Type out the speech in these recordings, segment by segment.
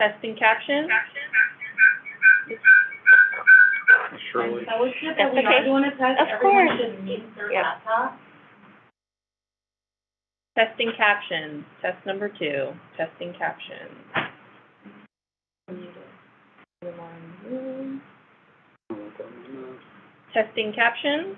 Testing captions? Surely. That's okay. Of course. Yep. Testing captions, test number 2, testing captions. Testing captions.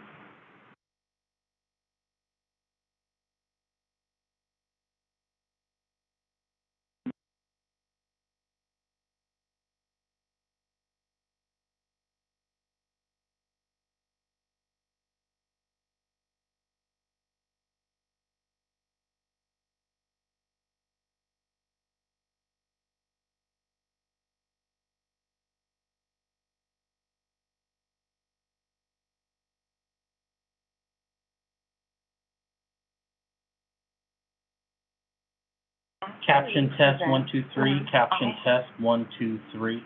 Caption test 1, 2, 3. Caption test 1, 2, 3.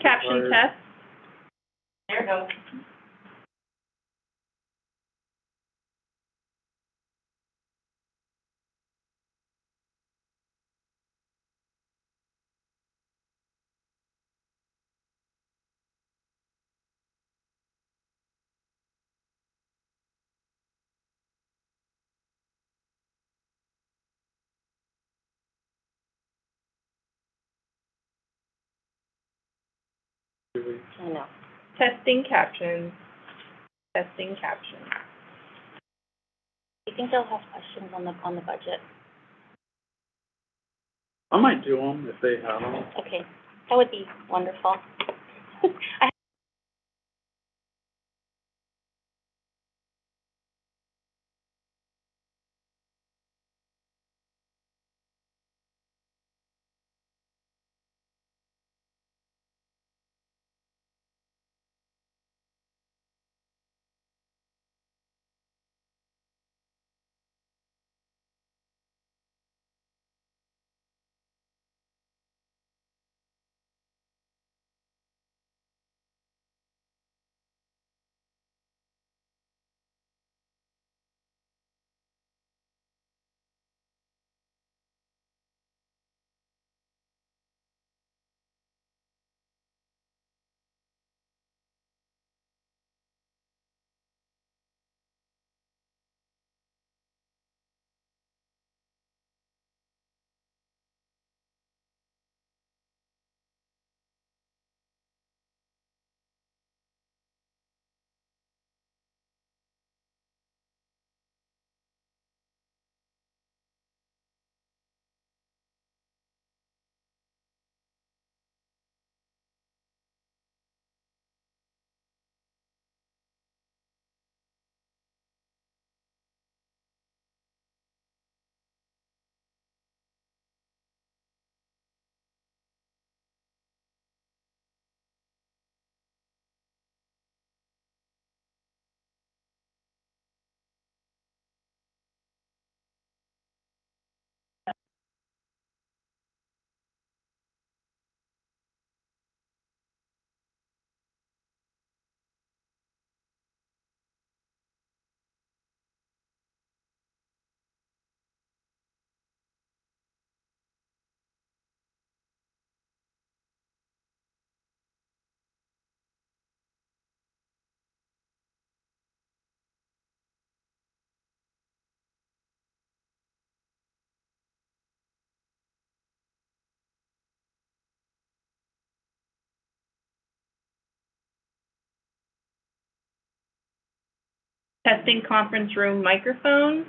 Caption test. There it goes. I know. Testing captions. Testing captions. Do you think they'll have questions on the budget? I might do them if they have them. Okay, that would be wonderful. Testing conference room microphone.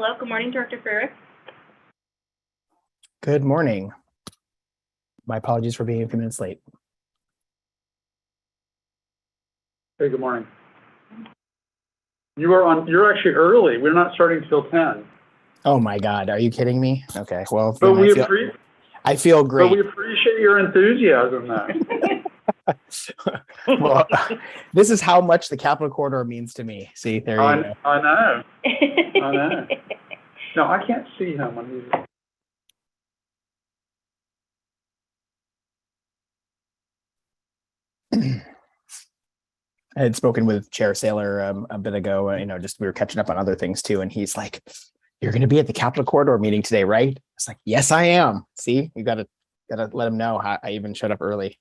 Hello, good morning, Director Farris. Good morning. My apologies for being a few minutes late. Hey, good morning. You're actually early. We're not starting till 10. Oh my God, are you kidding me? Okay, well, But then I feel But great. we appreciate your enthusiasm though. Well, this is how much the Capital Corridor means to me. See, there you go. I know. I know. No, I can't see him when he's. I had spoken with Chair Saylor a bit ago. Just we were catching up on other things too, and he's like, "You're going to be at the Capital Corridor meeting today, right?" It's like, "Yes, I am." See, you gotta let him know how I even showed up early.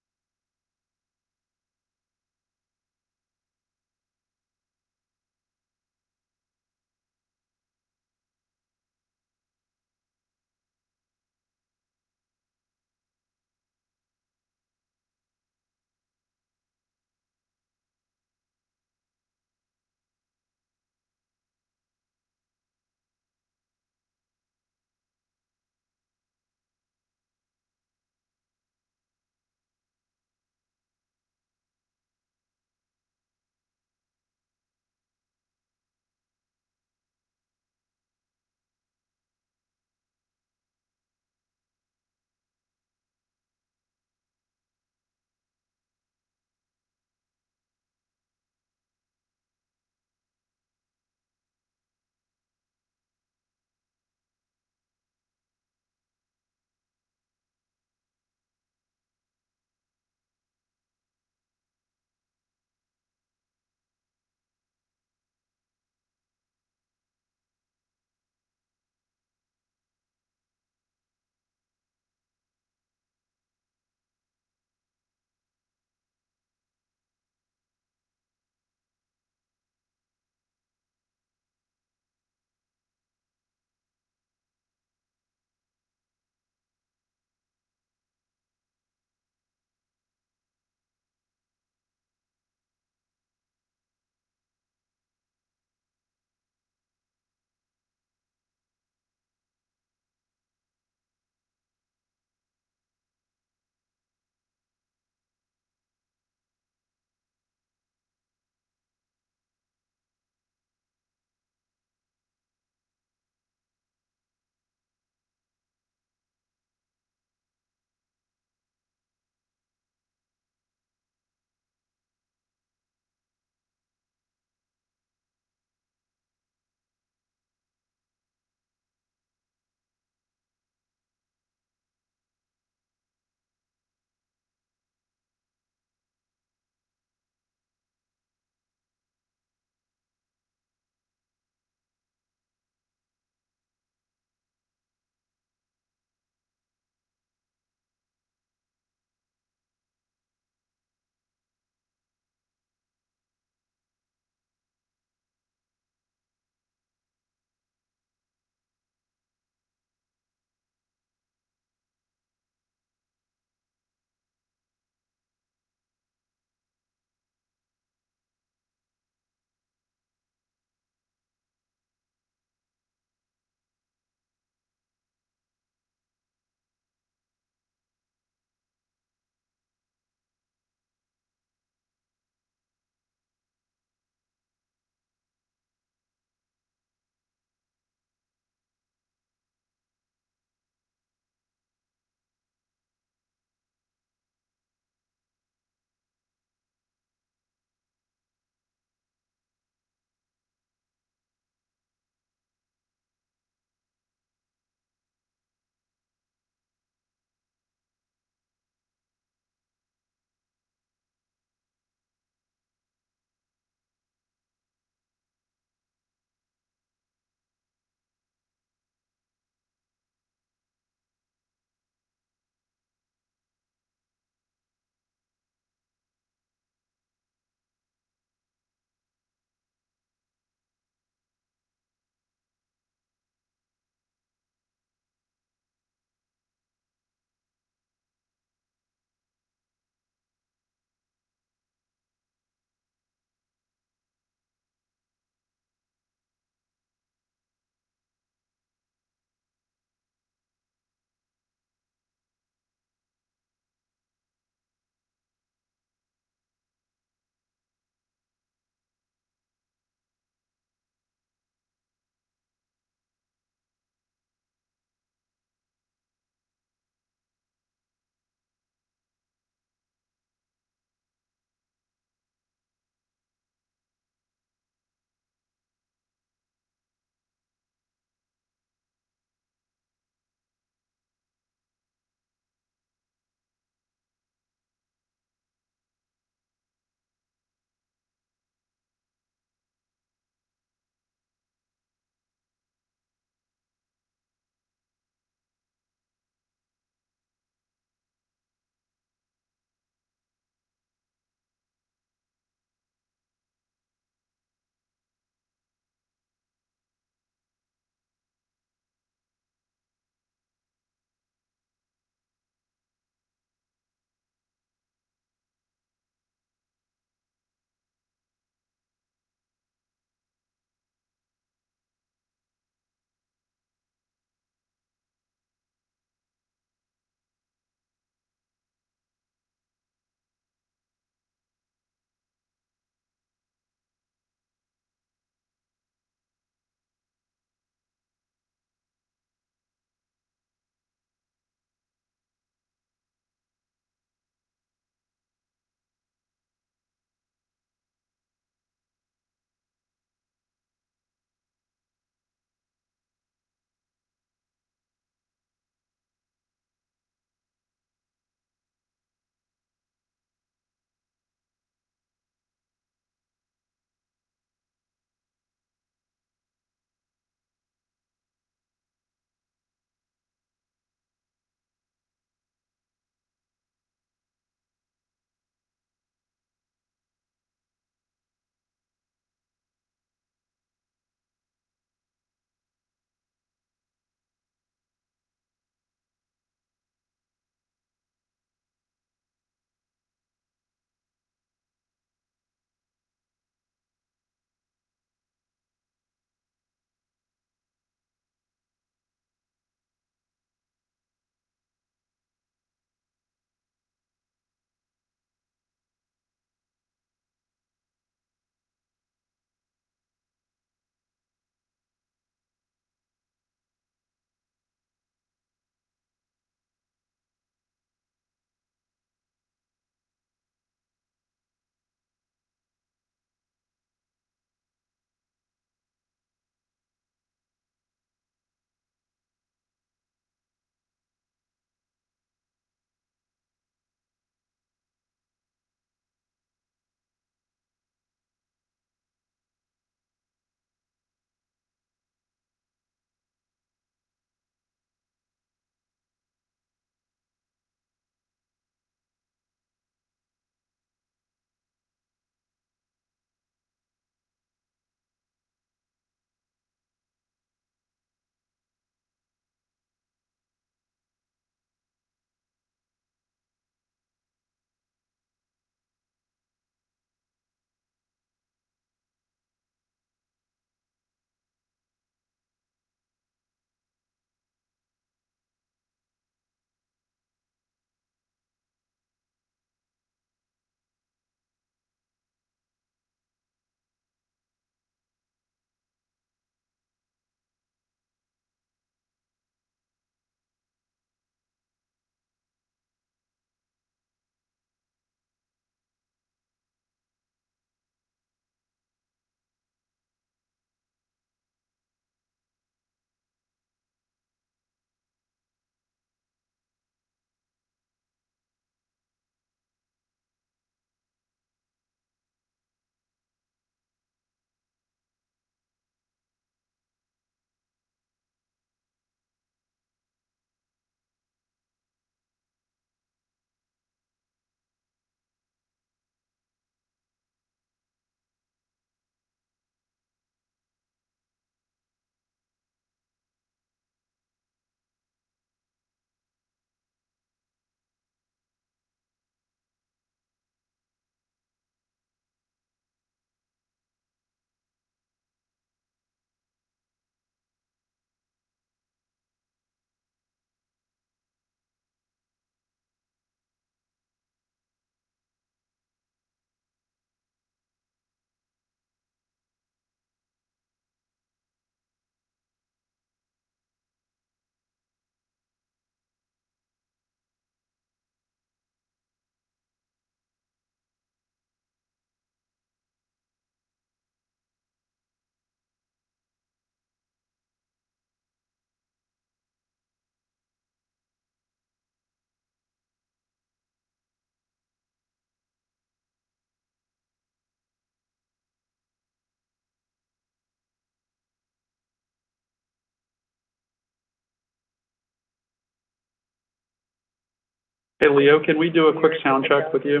Hey, Leo, can we do a quick sound check with you?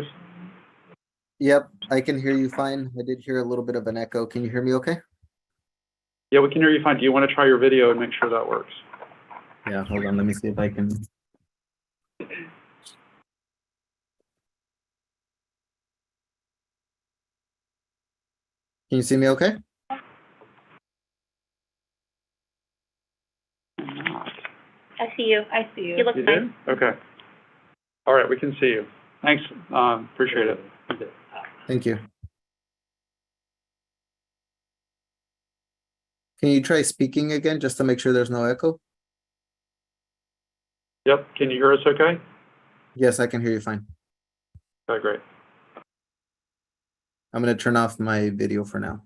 Yep, I can hear you fine. I did hear a little bit of an echo. Can you hear me okay? Yeah, we can hear you fine. Do you want to try your video and make sure that works? Yeah, hold on. Let me see if I can. Can you see me okay? I see you. I see you. You look You fine. did? Okay. All right, we can see you. Thanks, appreciate it. Thank you. Can you try speaking again just to make sure there's no echo? Yep, can you hear us okay? Yes, I can hear you fine. Okay, great. I'm going to turn off my video for now.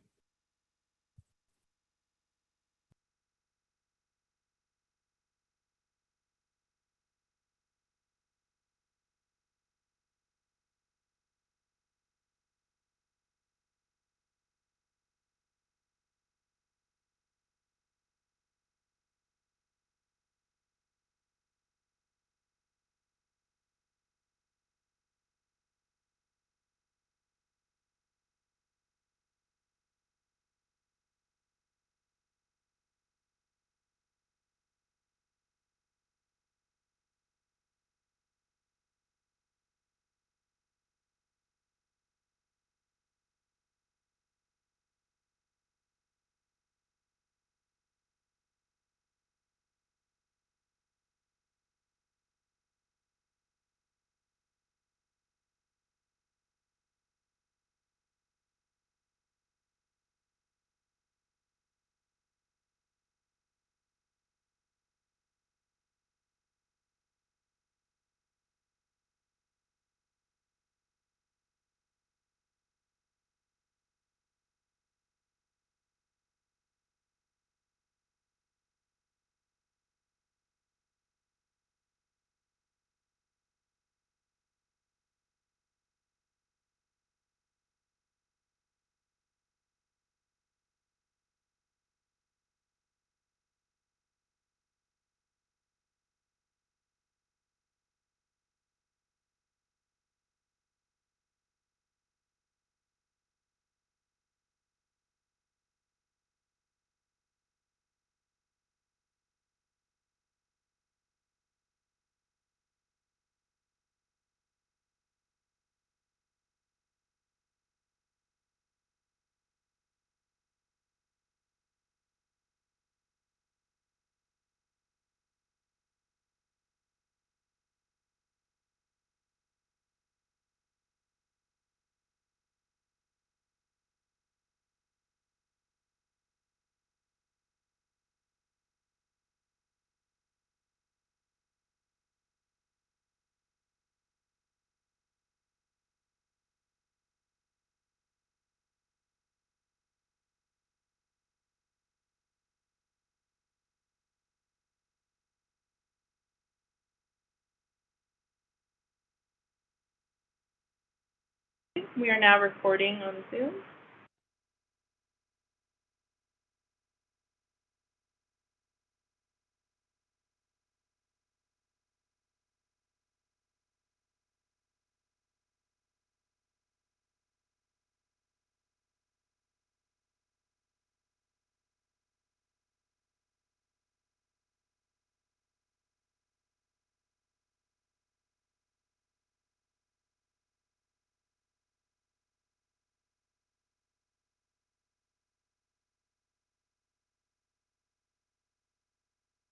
We are now recording on Zoom.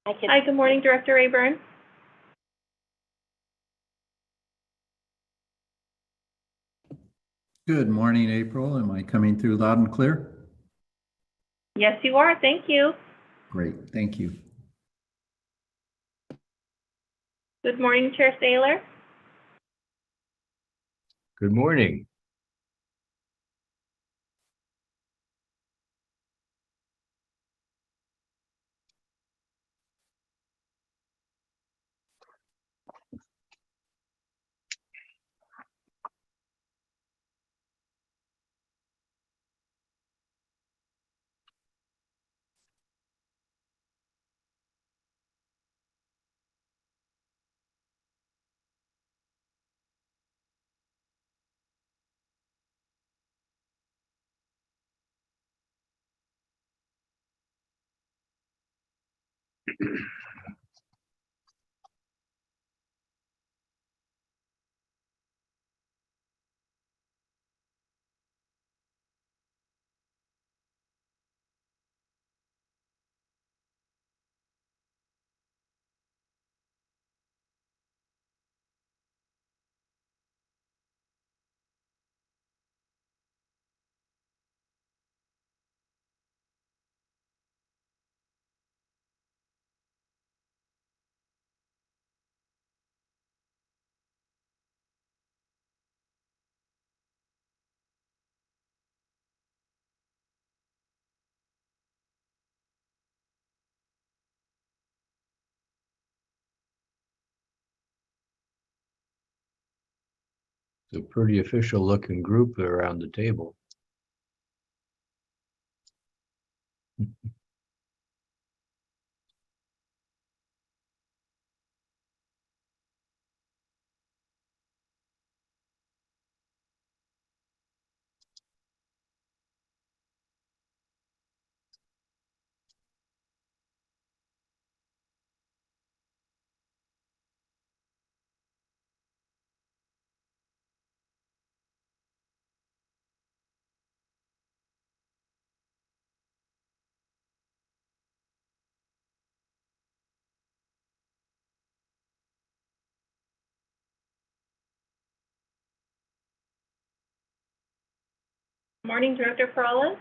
Hi, good morning, Director Rayburn. Good morning, April. Am I coming through loud and clear? Yes, you are. Thank you. Great, thank you. Good morning, Chair Saylor. Good morning. It's a pretty official looking group around the table. Morning, Director Peralez.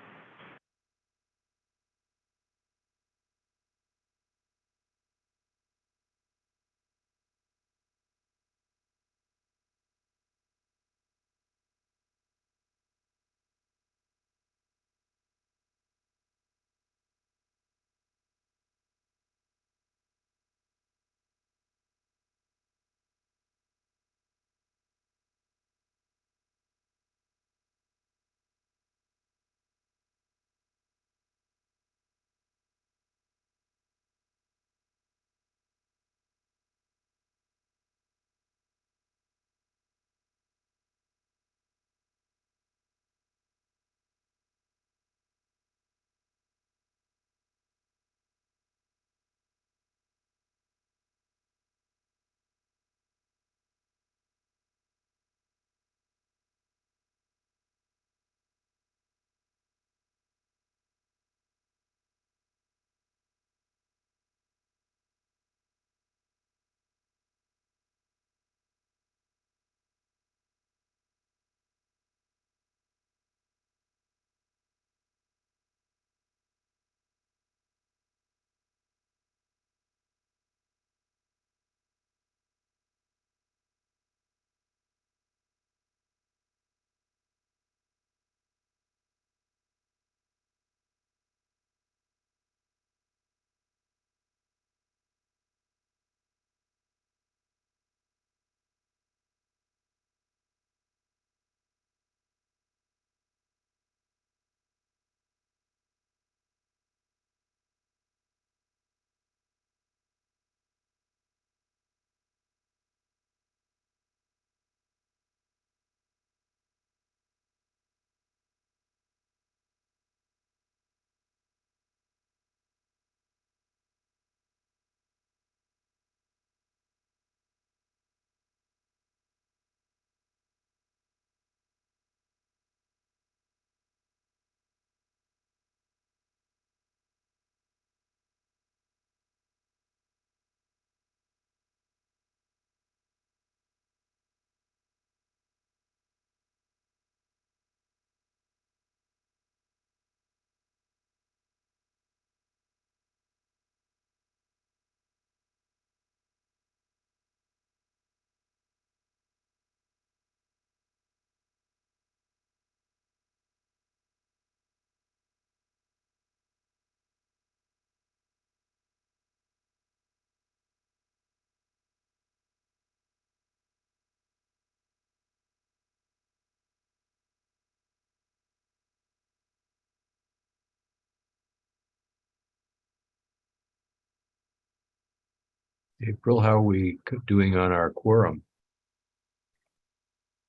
April, how are we doing on our quorum?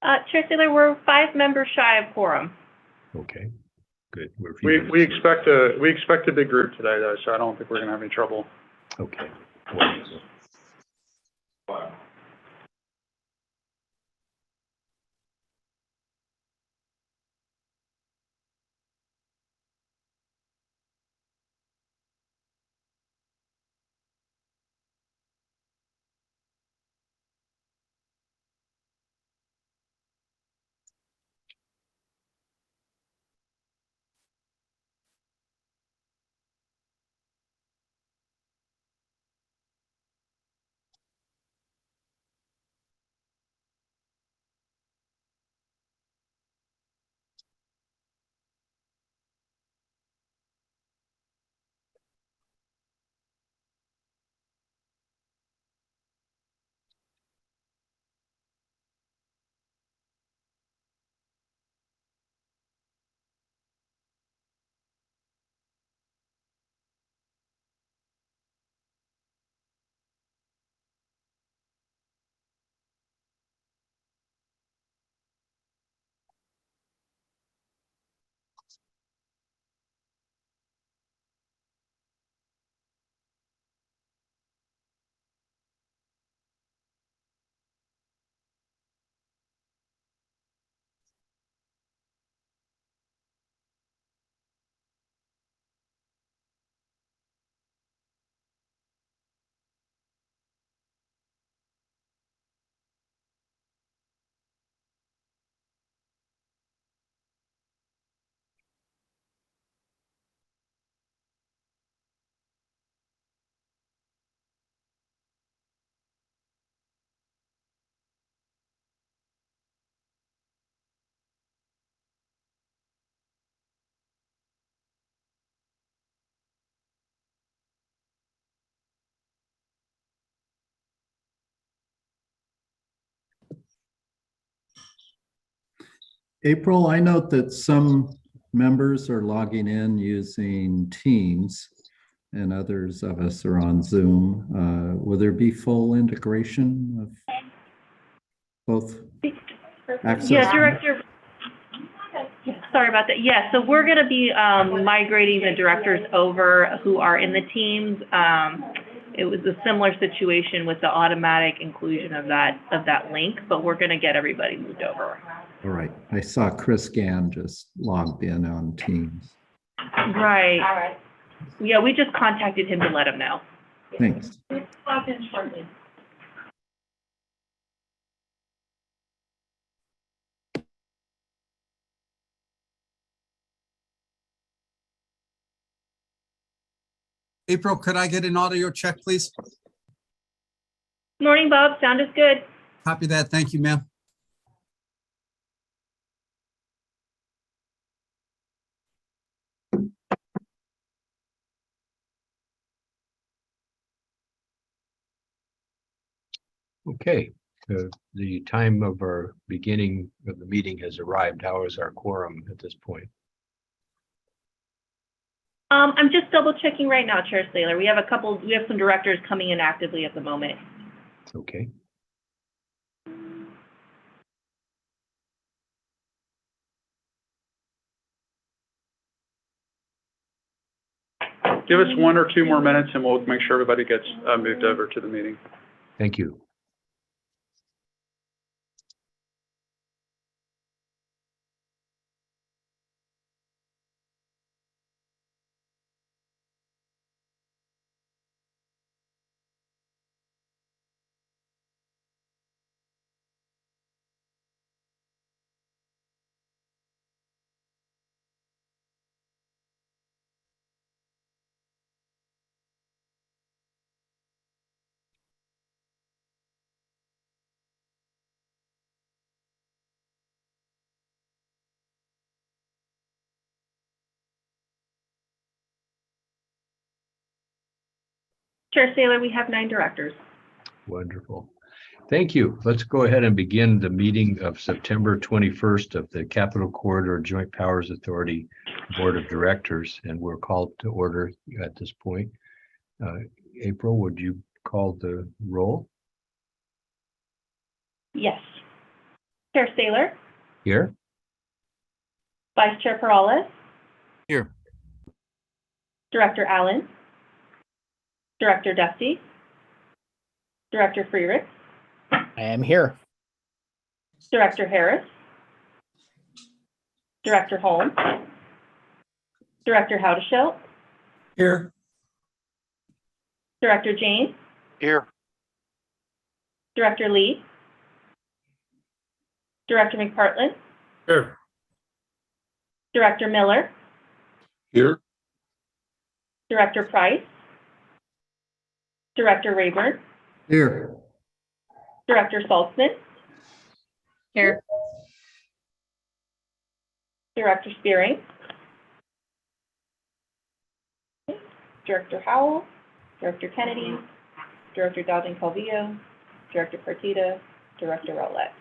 Chair Saylor, we're 5 members shy of quorum. Okay, good. We're a few We minutes late. expect a big group today though, so I don't think we're gonna have any trouble. Okay. Wonderful. April, I note that some members are logging in using Teams and others of us are on Zoom. Will there be full integration of both access? Yeah, Director. Sorry about that. Yeah, so we're going to be migrating the directors over who are in the teams. It was a similar situation with the automatic inclusion of that link, but we're going to get everybody moved over. All right. I saw Chris Gann just logged in on Teams. Right. All right. Yeah, we just contacted him to let him know. Thanks. Logged in shortly. April, could I get an audio check, please? Morning, Bob. Sound is good. Copy that. Thank you, ma'am. Okay, the time of our beginning of the meeting has arrived. How is our quorum at this point? I'm just double checking right now, Chair Saylor. We have some directors coming in actively at the moment. Okay. Give us 1 or 2 more minutes and we'll make sure everybody gets moved over to the meeting. Thank you. Chair Saylor, we have 9 directors. Wonderful. Thank you. Let's go ahead and begin the meeting of September 21st of the Capital Corridor Joint Powers Authority Board of Directors, and we're called to order at this point. April, would you call the roll? Yes. Chair Saylor, Here. Vice Chair Perales, Here. Director Allen, Director Duffy, Director Freerick, I am here. Director Harris, Director Holmes, Director Howdeshelt, Here. Director James, Here. Director Lee, Director McPartland, Here. Director Miller, Here. Director Price, Director Rayburn, Here. Director Saltzman, Here. Director Spearing, Director Howell, Director Kennedy, Director Dowding-Calvillo, Director Partita, Director Rowlett.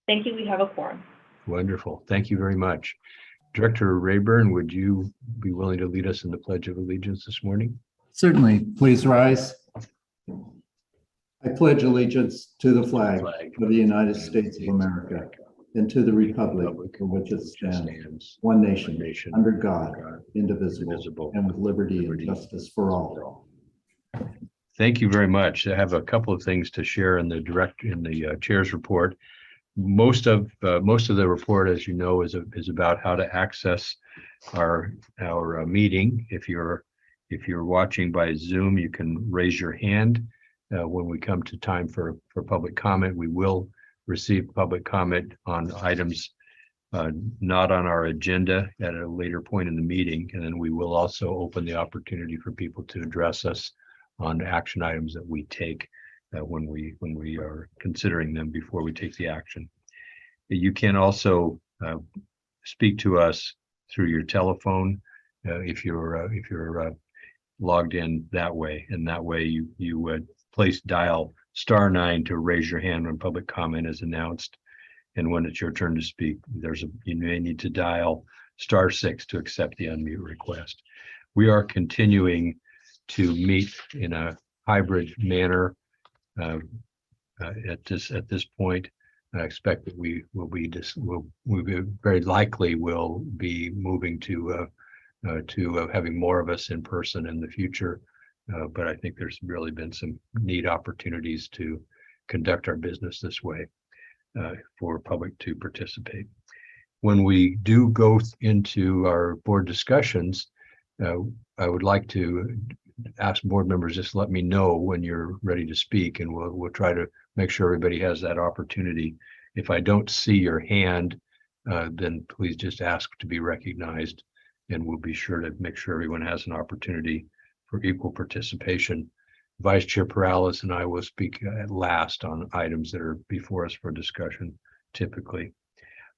Thank you. We have a quorum. Wonderful. Thank you very much. Director Rayburn, would you be willing to lead us in the Pledge of Allegiance this morning? Certainly, please rise. I pledge allegiance to the flag of the United States of America and to the republic for which it stands, one nation, under God, indivisible, and with liberty and justice for all. Thank you very much. I have a couple of things to share in the chair's report. Most of the report, as you know, is about how to access our meeting. If you're watching by Zoom, you can raise your hand when we come to time for public comment. We will receive public comment on items not on our agenda at a later point in the meeting, and then we will also open the opportunity for people to address us on action items that we take when we are considering them before we take the action. You can also speak to us through your telephone if you're logged in that way, and that way you would dial *9 to raise your hand when public comment is announced, and when it's your turn to speak, you may need to dial *6 to accept the unmute request. We are continuing to meet in a hybrid manner at this point. I expect that we very likely will be moving to having more of us in person in the future. But I think there's really been some neat opportunities to conduct our business this way for public to participate. When we do go into our board discussions, I would like to ask board members, just let me know when you're ready to speak, and we'll try to make sure everybody has that opportunity. If I don't see your hand, then please just ask to be recognized, and we'll be sure to make sure everyone has an opportunity for equal participation. Vice Chair Perales and I will speak at last on items that are before us for discussion typically.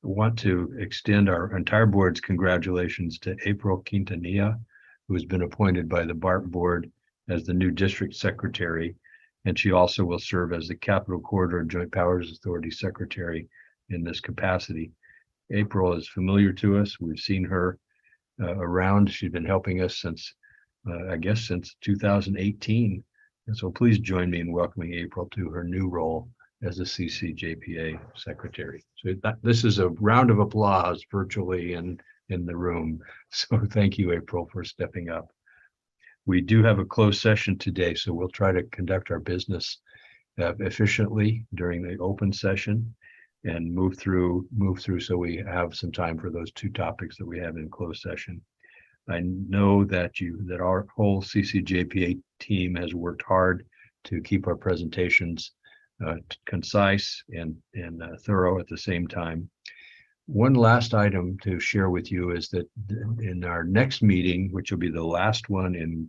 I want to extend our entire board's congratulations to April Quintanilla, who has been appointed by the BART board as the new district secretary, and she also will serve as the Capital Corridor Joint Powers Authority secretary in this capacity. April is familiar to us. We've seen her around. She's been helping us since 2018. And so please join me in welcoming April to her new role as the CCJPA secretary. So this is a round of applause virtually and in the room. So thank you, April, for stepping up. We do have a closed session today, so we'll try to conduct our business efficiently during the open session and move through so we have some time for those two topics that we have in closed session. I know that our whole CCJPA team has worked hard to keep our presentations concise and thorough at the same time. One last item to share with you is that in our next meeting, which will be the last one in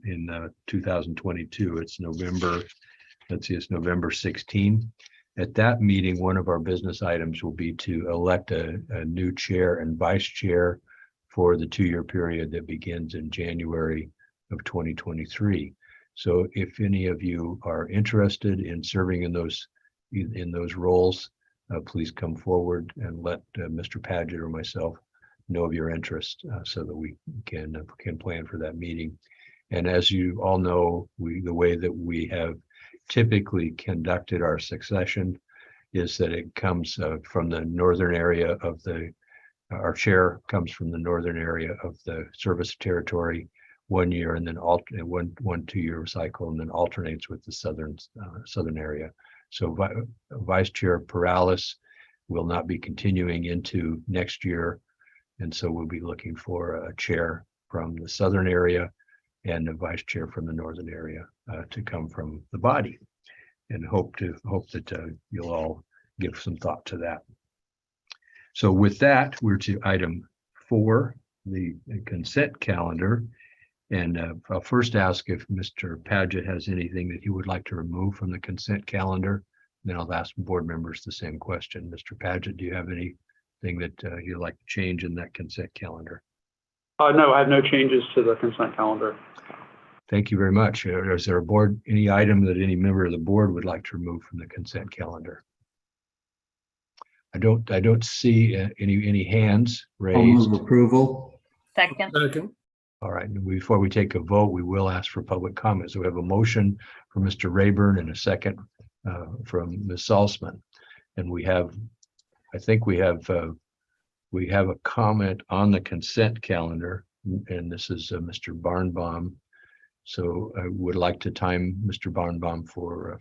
2022, it's November 16. At that meeting, one of our business items will be to elect a new chair and vice chair for the 2-year period that begins in January of 2023. So if any of you are interested in serving in those roles, please come forward and let Mr. Padgett or myself know of your interest so that we can plan for that meeting. And as you all know, the way that we have typically conducted our succession is that it comes from the northern area of our chair comes from the northern area of the service territory, 1 year, and then one 2-year cycle, and then alternates with the southern area. So Vice Chair Perales will not be continuing into next year, and so we'll be looking for a chair from the southern area and a vice chair from the northern area to come from the body, and hope that you'll all give some thought to that. So with that, we're to item 4, the consent calendar. And I'll first ask if Mr. Paget has anything that he would like to remove from the consent calendar. Then I'll ask board members the same question. Mr. Paget, do you have anything that you'd like to change in that consent calendar? No, I have no changes to the consent calendar. Thank you very much. Is there any item that any member of the board would like to remove from the consent calendar? I don't see any hands I'll raised. move approval. Second. All right, and before we take a vote, we will ask for public comment. So we have a motion from Mr. Rayburn and a second from Ms. Salzman. And I think we have a comment on the consent calendar, and this is Mr. Barnbaum. So I would like to time Mr. Barnbaum for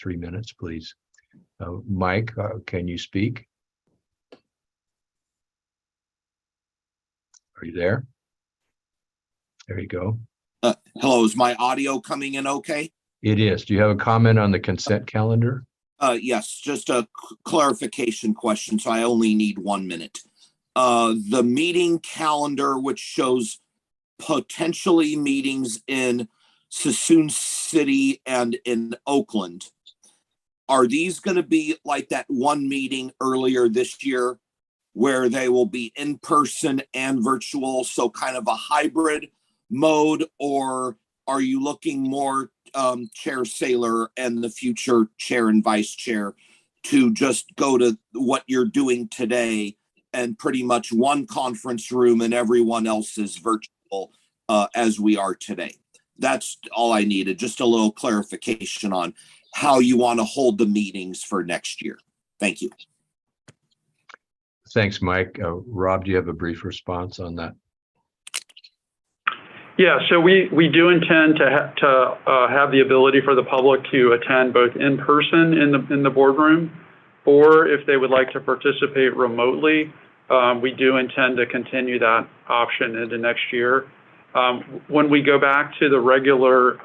3 minutes, please. Mike, can you speak? Are you there? There you go. Hello, is my audio coming in okay? It is. Do you have a comment on the consent calendar? Yes, just a clarification question, so I only need 1 minute. The meeting calendar, which shows potentially meetings in Suisun City and in Oakland, are these going to be like that one meeting earlier this year where they will be in person and virtual, so kind of a hybrid mode, or are you looking more, Chair Saylor and the future chair and vice chair, to just go to what you're doing today and pretty much one conference room and everyone else is virtual as we are today? That's all I needed, just a little clarification on how you want to hold the meetings for next year. Thank you. Thanks, Mike. Rob, do you have a brief response on that? Yeah, so we do intend to have the ability for the public to attend both in person in the boardroom, or if they would like to participate remotely, we do intend to continue that option into next year. When we go back to the regular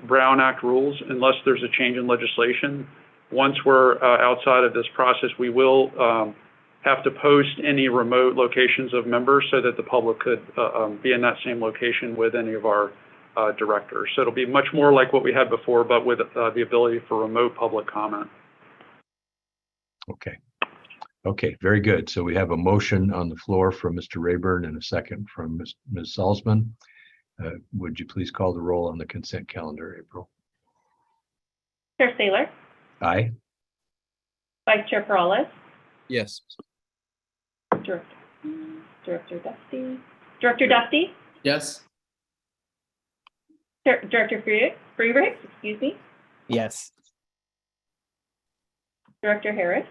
Brown Act rules, unless there's a change in legislation, once we're outside of this process, we will have to post any remote locations of members so that the public could be in that same location with any of our directors. So it'll be much more like what we had before, but with the ability for remote public comment. Okay, very good. So we have a motion on the floor from Mr. Rayburn and a second from Ms. Salzman. Would you please call the roll on the consent calendar, April? Chair Saylor, Aye. Vice Chair Perales, Yes. Director Dusty, Yes. Director Freebricks, excuse me, Yes. Director Harris,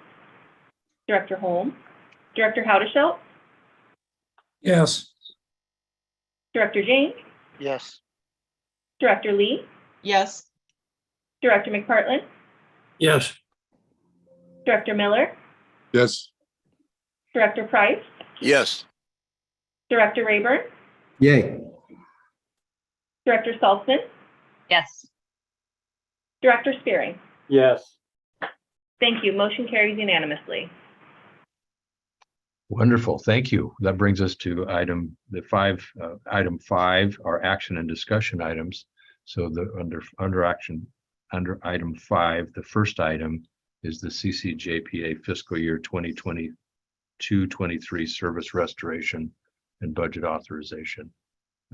Director Holmes, Director Howdeshelt, Yes. Director James, Yes. Director Lee, Yes. Director McPartlin, Yes. Director Miller, Yes. Director Price, Yes. Director Rayburn, Yay. Director Saltzman, Yes. Director Spearing. Yes. Thank you. Motion carries unanimously. Wonderful, thank you. That brings us to item 5, our action and discussion items. So under item 5, the first item is the CCJPA fiscal year 2022-23 service restoration and budget authorization.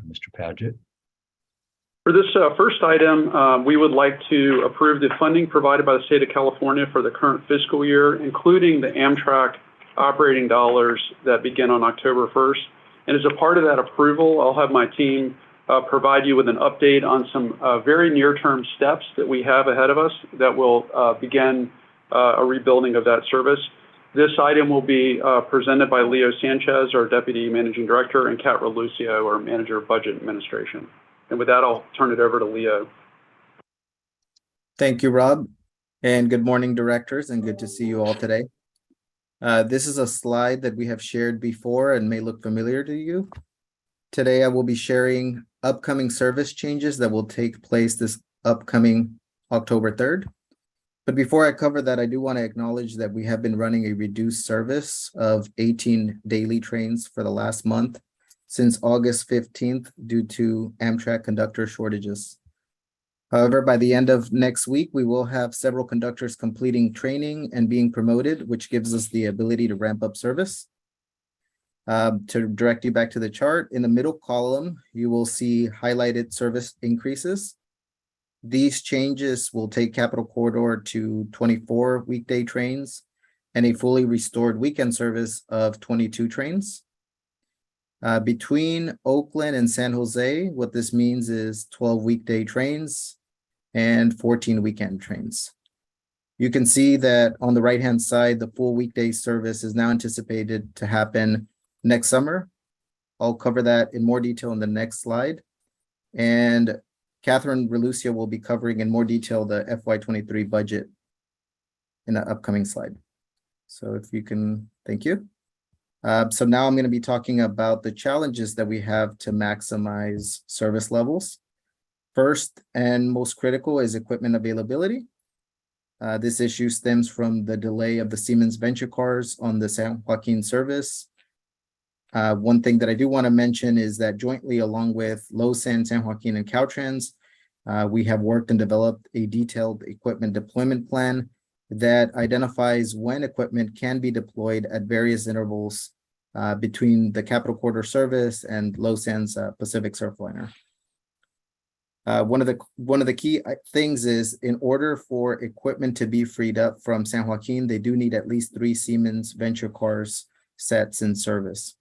Mr. Paget. For this first item, we would like to approve the funding provided by the state of California for the current fiscal year, including the Amtrak operating dollars that begin on October 1st. And as a part of that approval, I'll have my team provide you with an update on some very near-term steps that we have ahead of us that will begin a rebuilding of that service. This item will be presented by Leo Sanchez, our Deputy Managing Director, and Kat Relucio, our Manager of Budget Administration. And with that, I'll turn it over to Leo. Thank you, Rob. And good morning, directors, and good to see you all today. This is a slide that we have shared before and may look familiar to you. Today, I will be sharing upcoming service changes that will take place this upcoming October 3rd. But before I cover that, I do want to acknowledge that we have been running a reduced service of 18 daily trains for the last month since August 15th due to Amtrak conductor shortages. However, by the end of next week, we will have several conductors completing training and being promoted, which gives us the ability to ramp up service. To direct you back to the chart, in the middle column, you will see highlighted service increases. These changes will take Capital Corridor to 24 weekday trains and a fully restored weekend service of 22 trains. Between Oakland and San Jose, what this means is 12 weekday trains and 14 weekend trains. You can see that on the right-hand side, the full weekday service is now anticipated to happen next summer. I'll cover that in more detail in the next slide. And Catherine Relucio will be covering in more detail the FY23 budget in the upcoming slide. So if you can, thank you. So now I'm going to be talking about the challenges that we have to maximize service levels. First and most critical is equipment availability. This issue stems from the delay of the Siemens venture cars on the San Joaquin service. One thing that I do want to mention is that jointly along with LoSan, San Joaquin, and Caltrans, we have worked and developed a detailed equipment deployment plan that identifies when equipment can be deployed at various intervals between the Capital Corridor service and LoSan's Pacific Surfliner. One of the key things is in order for equipment to be freed up from San Joaquin, they do need at least 3 Siemens venture cars sets in service.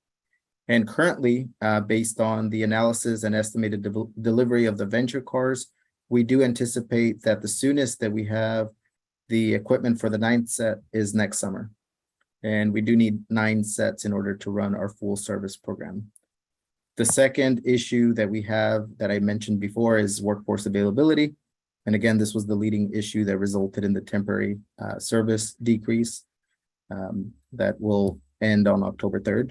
And currently, based on the analysis and estimated delivery of the venture cars, we do anticipate that the soonest that we have the equipment for the 9th set is next summer. And we do need 9 sets in order to run our full service program. The second issue that we have that I mentioned before is workforce availability. And again, this was the leading issue that resulted in the temporary service decrease that will end on October 3rd.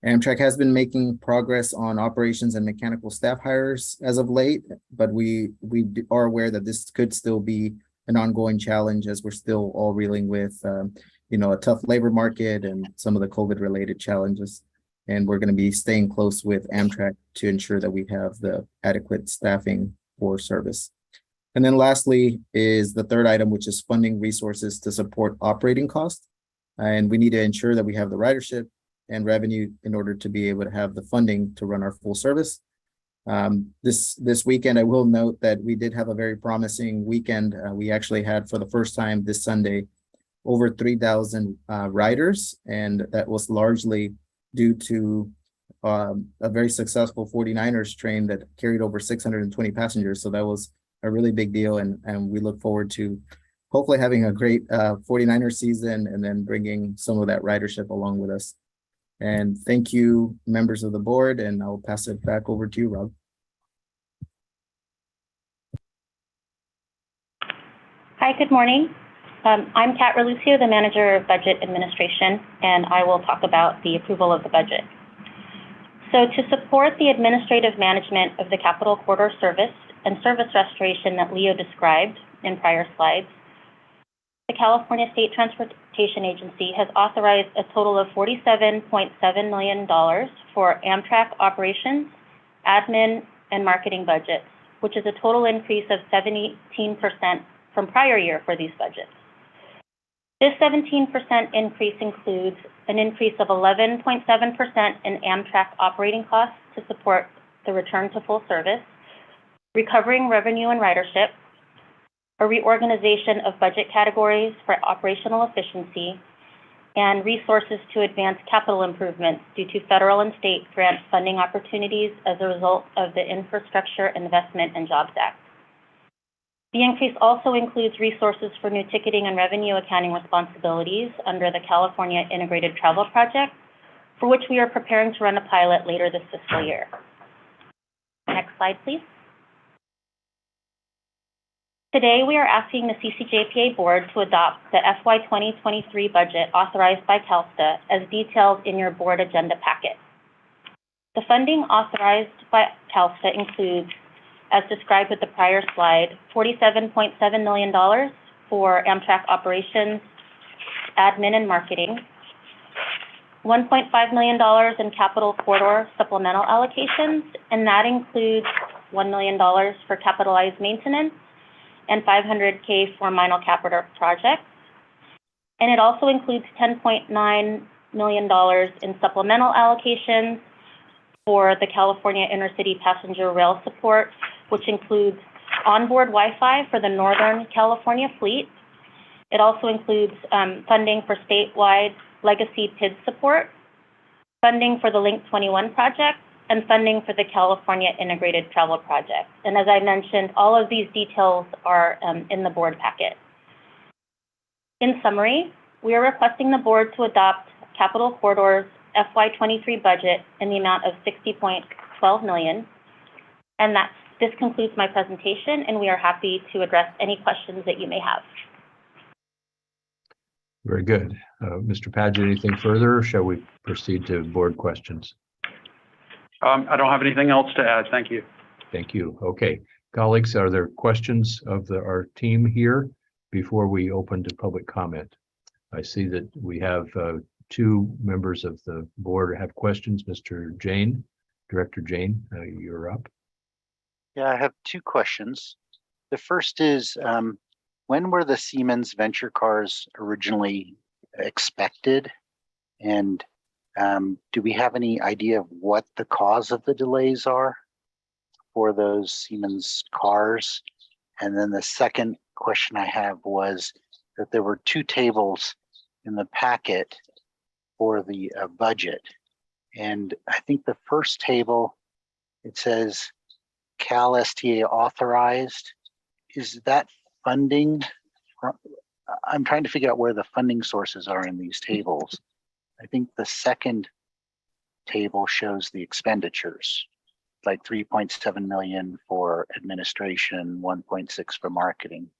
Amtrak has been making progress on operations and mechanical staff hires as of late, but we are aware that this could still be an ongoing challenge as we're still all reeling with a tough labor market and some of the COVID-related challenges. And we're going to be staying close with Amtrak to ensure that we have the adequate staffing for service. And then lastly is the third item, which is funding resources to support operating costs. And we need to ensure that we have the ridership and revenue in order to be able to have the funding to run our full service. This weekend, I will note that we did have a very promising weekend. We actually had, for the first time this Sunday, over 3,000 riders, and that was largely due to a very successful 49ers train that carried over 620 passengers. So that was a really big deal, and we look forward to hopefully having a great 49er season and then bringing some of that ridership along with us. And thank you, members of the board, and I'll pass it back over to you, Rob. Hi, good morning. I'm Kat Relucio, the Manager of Budget Administration, and I will talk about the approval of the budget. So to support the administrative management of the Capital Corridor service and service restoration that Leo described in prior slides, the California State Transportation Agency has authorized a total of $47.7 million for Amtrak operations, admin, and marketing budgets, which is a total increase of 17% from prior year for these budgets. This 17% increase includes an increase of 11.7% in Amtrak operating costs to support the return to full service, recovering revenue and ridership, a reorganization of budget categories for operational efficiency, and resources to advance capital improvements due to federal and state grant funding opportunities as a result of the Infrastructure Investment and Jobs Act. The increase also includes resources for new ticketing and revenue accounting responsibilities under the California Integrated Travel Project, for which we are preparing to run a pilot later this fiscal year. Next slide, please. Today, we are asking the CCJPA board to adopt the FY 2023 budget authorized by CalSTA as detailed in your board agenda packet. The funding authorized by CalSTA includes, as described with the prior slide, $47.7 million for Amtrak operations, admin, and marketing, $1.5 million in capital corridor supplemental allocations, and that includes $1 million for capitalized maintenance and $500K for minor capital projects. And it also includes $10.9 million in supplemental allocations for the California Intercity Passenger Rail Support, which includes onboard Wi-Fi for the Northern California fleet. It also includes funding for statewide legacy PID support, funding for the Link 21 project, and funding for the California Integrated Travel Project. And as I mentioned, all of these details are in the board packet. In summary, we are requesting the board to adopt Capital Corridor's FY23 budget in the amount of $60.12 million. And this concludes my presentation, and we are happy to address any questions that you may have. Very good. Mr. Padgett, anything further, or shall we proceed to board questions? I don't have anything else to add. Thank you. Thank you. Okay. Colleagues, are there questions of our team here before we open to public comment? I see that we have two members of the board have questions. Mr. Jane, Director Jane, you're up. Yeah, I have two questions. The first is, when were the Siemens venture cars originally expected? And do we have any idea of what the cause of the delays are for those Siemens cars? And then the second question I have was that there were two tables in the packet for the budget. And I think the first table, it says CalSTA authorized. Is that funding? I'm trying to figure out where the funding sources are in these tables. I think the second table shows the expenditures, like 3.7 million for administration, 1.6 for marketing.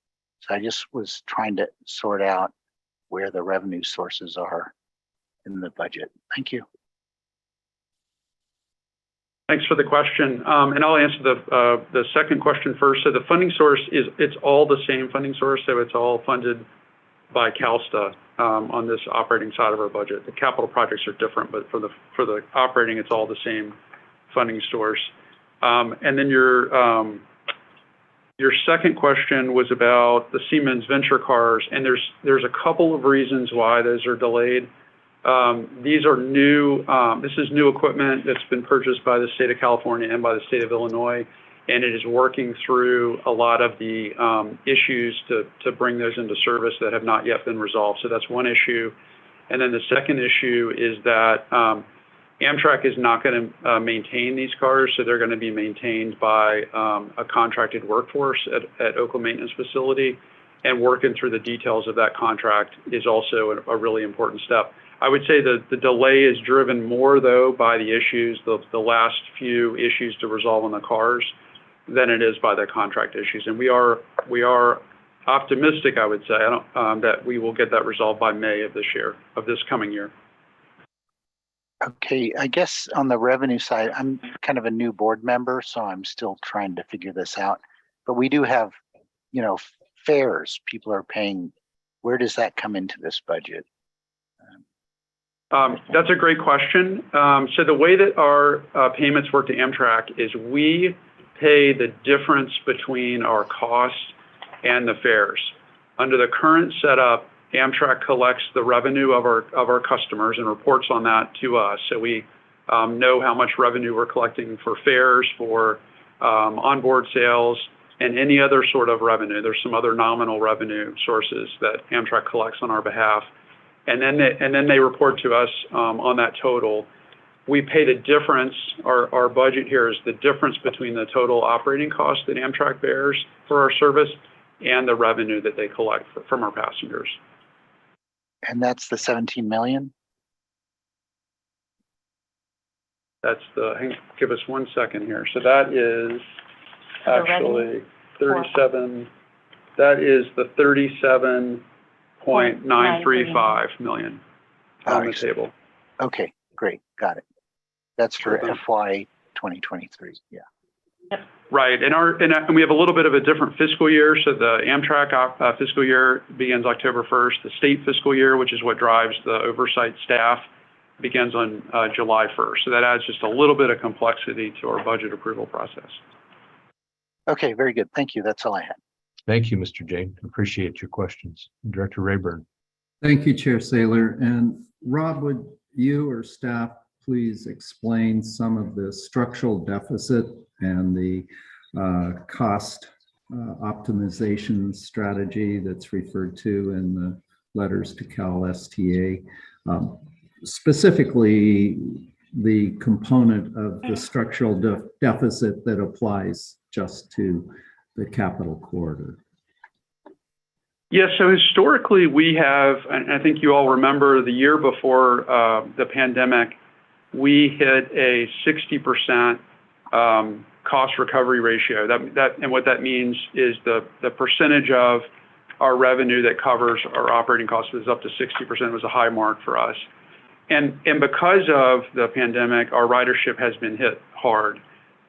So I just was trying to sort out where the revenue sources are in the budget. Thank you. Thanks for the question. And I'll answer the second question first. So the funding source it's all the same funding source. So it's all funded by CalSTA on this operating side of our budget. The capital projects are different, but for the operating, it's all the same funding source. And then your second question was about the Siemens venture cars, and there's a couple of reasons why those are delayed. These are new, this is new equipment that's been purchased by the state of California and by the state of Illinois, and it is working through a lot of the issues to bring those into service that have not yet been resolved. So that's one issue. And then the second issue is that Amtrak is not going to maintain these cars, so they're going to be maintained by a contracted workforce at Oakland Maintenance Facility, and working through the details of that contract is also a really important step. I would say that the delay is driven more, though, by the issues, the last few issues to resolve on the cars, than it is by the contract issues. And we are optimistic, I would say, that we will get that resolved by May of this coming year. Okay, I guess on the revenue side, I'm kind of a new board member, so I'm still trying to figure this out. But we do have, fares people are paying. Where does that come into this budget? That's a great question. So the way that our payments work to Amtrak is we pay the difference between our cost and the fares. Under the current setup, Amtrak collects the revenue of our customers and reports on that to us. So we know how much revenue we're collecting for fares, for onboard sales, and any other sort of revenue. There's some other nominal revenue sources that Amtrak collects on our behalf. And then they report to us on that total. We pay the difference. Our budget here is the difference between the total operating cost that Amtrak bears for our service and the revenue that they collect from our passengers. And that's the 17 million? That's give us 1 second here. So that is actually 37, that is the 37.935 million on the table. Okay, great, got it. That's for FY 2023, yeah. Right, and we have a little bit of a different fiscal year. So the Amtrak fiscal year begins October 1st. The state fiscal year, which is what drives the oversight staff, begins on July 1st. So that adds just a little bit of complexity to our budget approval process. Okay, very good. Thank you. That's all I had. Thank you, Mr. Jane. Appreciate your questions. Director Rayburn. Thank you, Chair Saylor. And Rob, would you or staff please explain some of the structural deficit and the cost optimization strategy that's referred to in the letters to Cal STA, specifically the component of the structural deficit that applies just to the capital corridor? Yeah, so historically we have, and I think you all remember the year before the pandemic, we hit a 60% cost recovery ratio. And what that means is the percentage of our revenue that covers our operating costs was up to 60%. It was a high mark for us. And because of the pandemic, our ridership has been hit hard.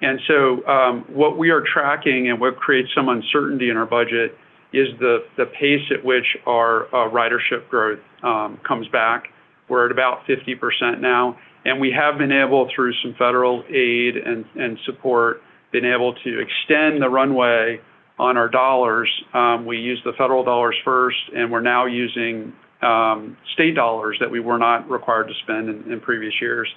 And so what we are tracking and what creates some uncertainty in our budget is the pace at which our ridership growth comes back. We're at about 50% now. And we have been able, through some federal aid and support, been able to extend the runway on our dollars. We used the federal dollars first, and we're now using state dollars that we were not required to spend in previous years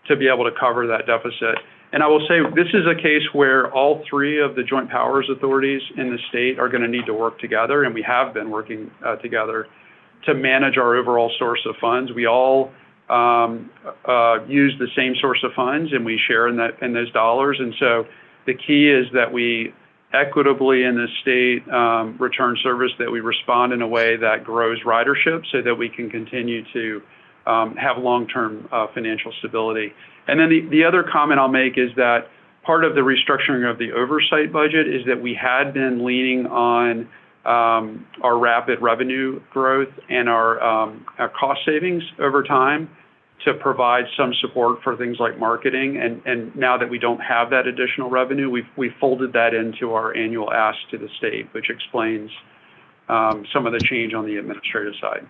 to be able to cover that deficit. And I will say this is a case where all three of the joint powers authorities in the state are going to need to work together, and we have been working together to manage our overall source of funds. We all use the same source of funds, and we share in those dollars. And so the key is that we equitably in the state return service, that we respond in a way that grows ridership so that we can continue to have long-term financial stability. And then the other comment I'll make is that part of the restructuring of the oversight budget is that we had been leaning on our rapid revenue growth and our cost savings over time to provide some support for things like marketing. And now that we don't have that additional revenue, we've folded that into our annual ask to the state, which explains some of the change on the administrative side.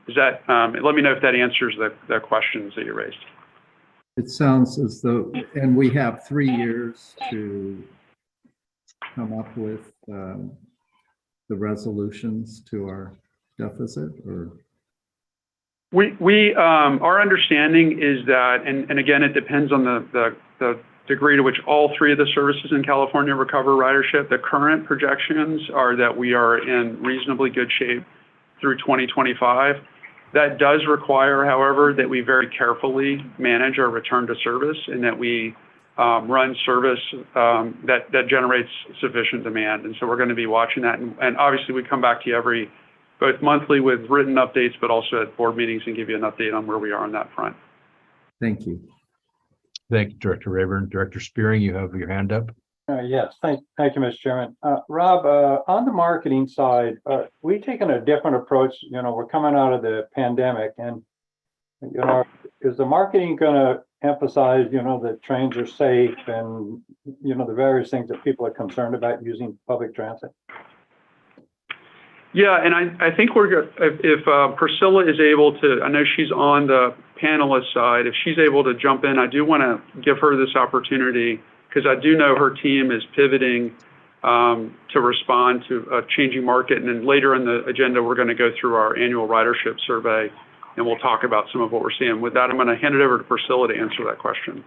Is that, let me know if that answers the questions that you raised. It sounds as though, and we have 3 years to come up with the resolutions to our deficit, or? Our understanding is that, and again, it depends on the degree to which all three of the services in California recover ridership. The current projections are that we are in reasonably good shape through 2025. That does require, however, that we very carefully manage our return to service and that we run service that generates sufficient demand. And so we're going to be watching that. And obviously we come back to you both monthly with written updates, but also at board meetings and give you an update on where we are on that front. Thank you. Thank you, Director Rayburn. Director Spearing, you have your hand up. Yes, thank you, Mr. Chairman. Rob, on the marketing side, we've taken a different approach. You know, we're coming out of the pandemic, and you know, is the marketing going to emphasize, you know, that trains are safe and, you know, the various things that people are concerned about using public transit? Yeah, and I think we're good. If Priscilla is able to, I know she's on the panelist side, if she's able to jump in, I do want to give her this opportunity because I do know her team is pivoting to respond to a changing market. And then later in the agenda, we're going to go through our annual ridership survey, and we'll talk about some of what we're seeing. With that, I'm going to hand it over to Priscilla to answer that question.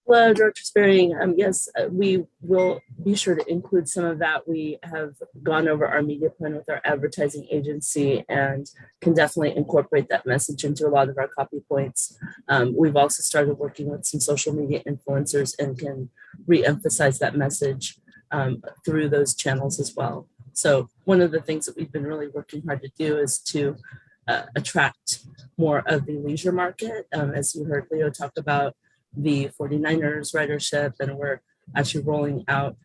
Hello, Director Spearing. Yes, we will be sure to include some of that. We have gone over our media plan with our advertising agency and can definitely incorporate that message into a lot of our copy points. We've also started working with some social media influencers and can re-emphasize that message through those channels as well. So one of the things that we've been really working hard to do is to attract more of the leisure market. As you heard Leo talk about the 49ers ridership, and we're actually rolling out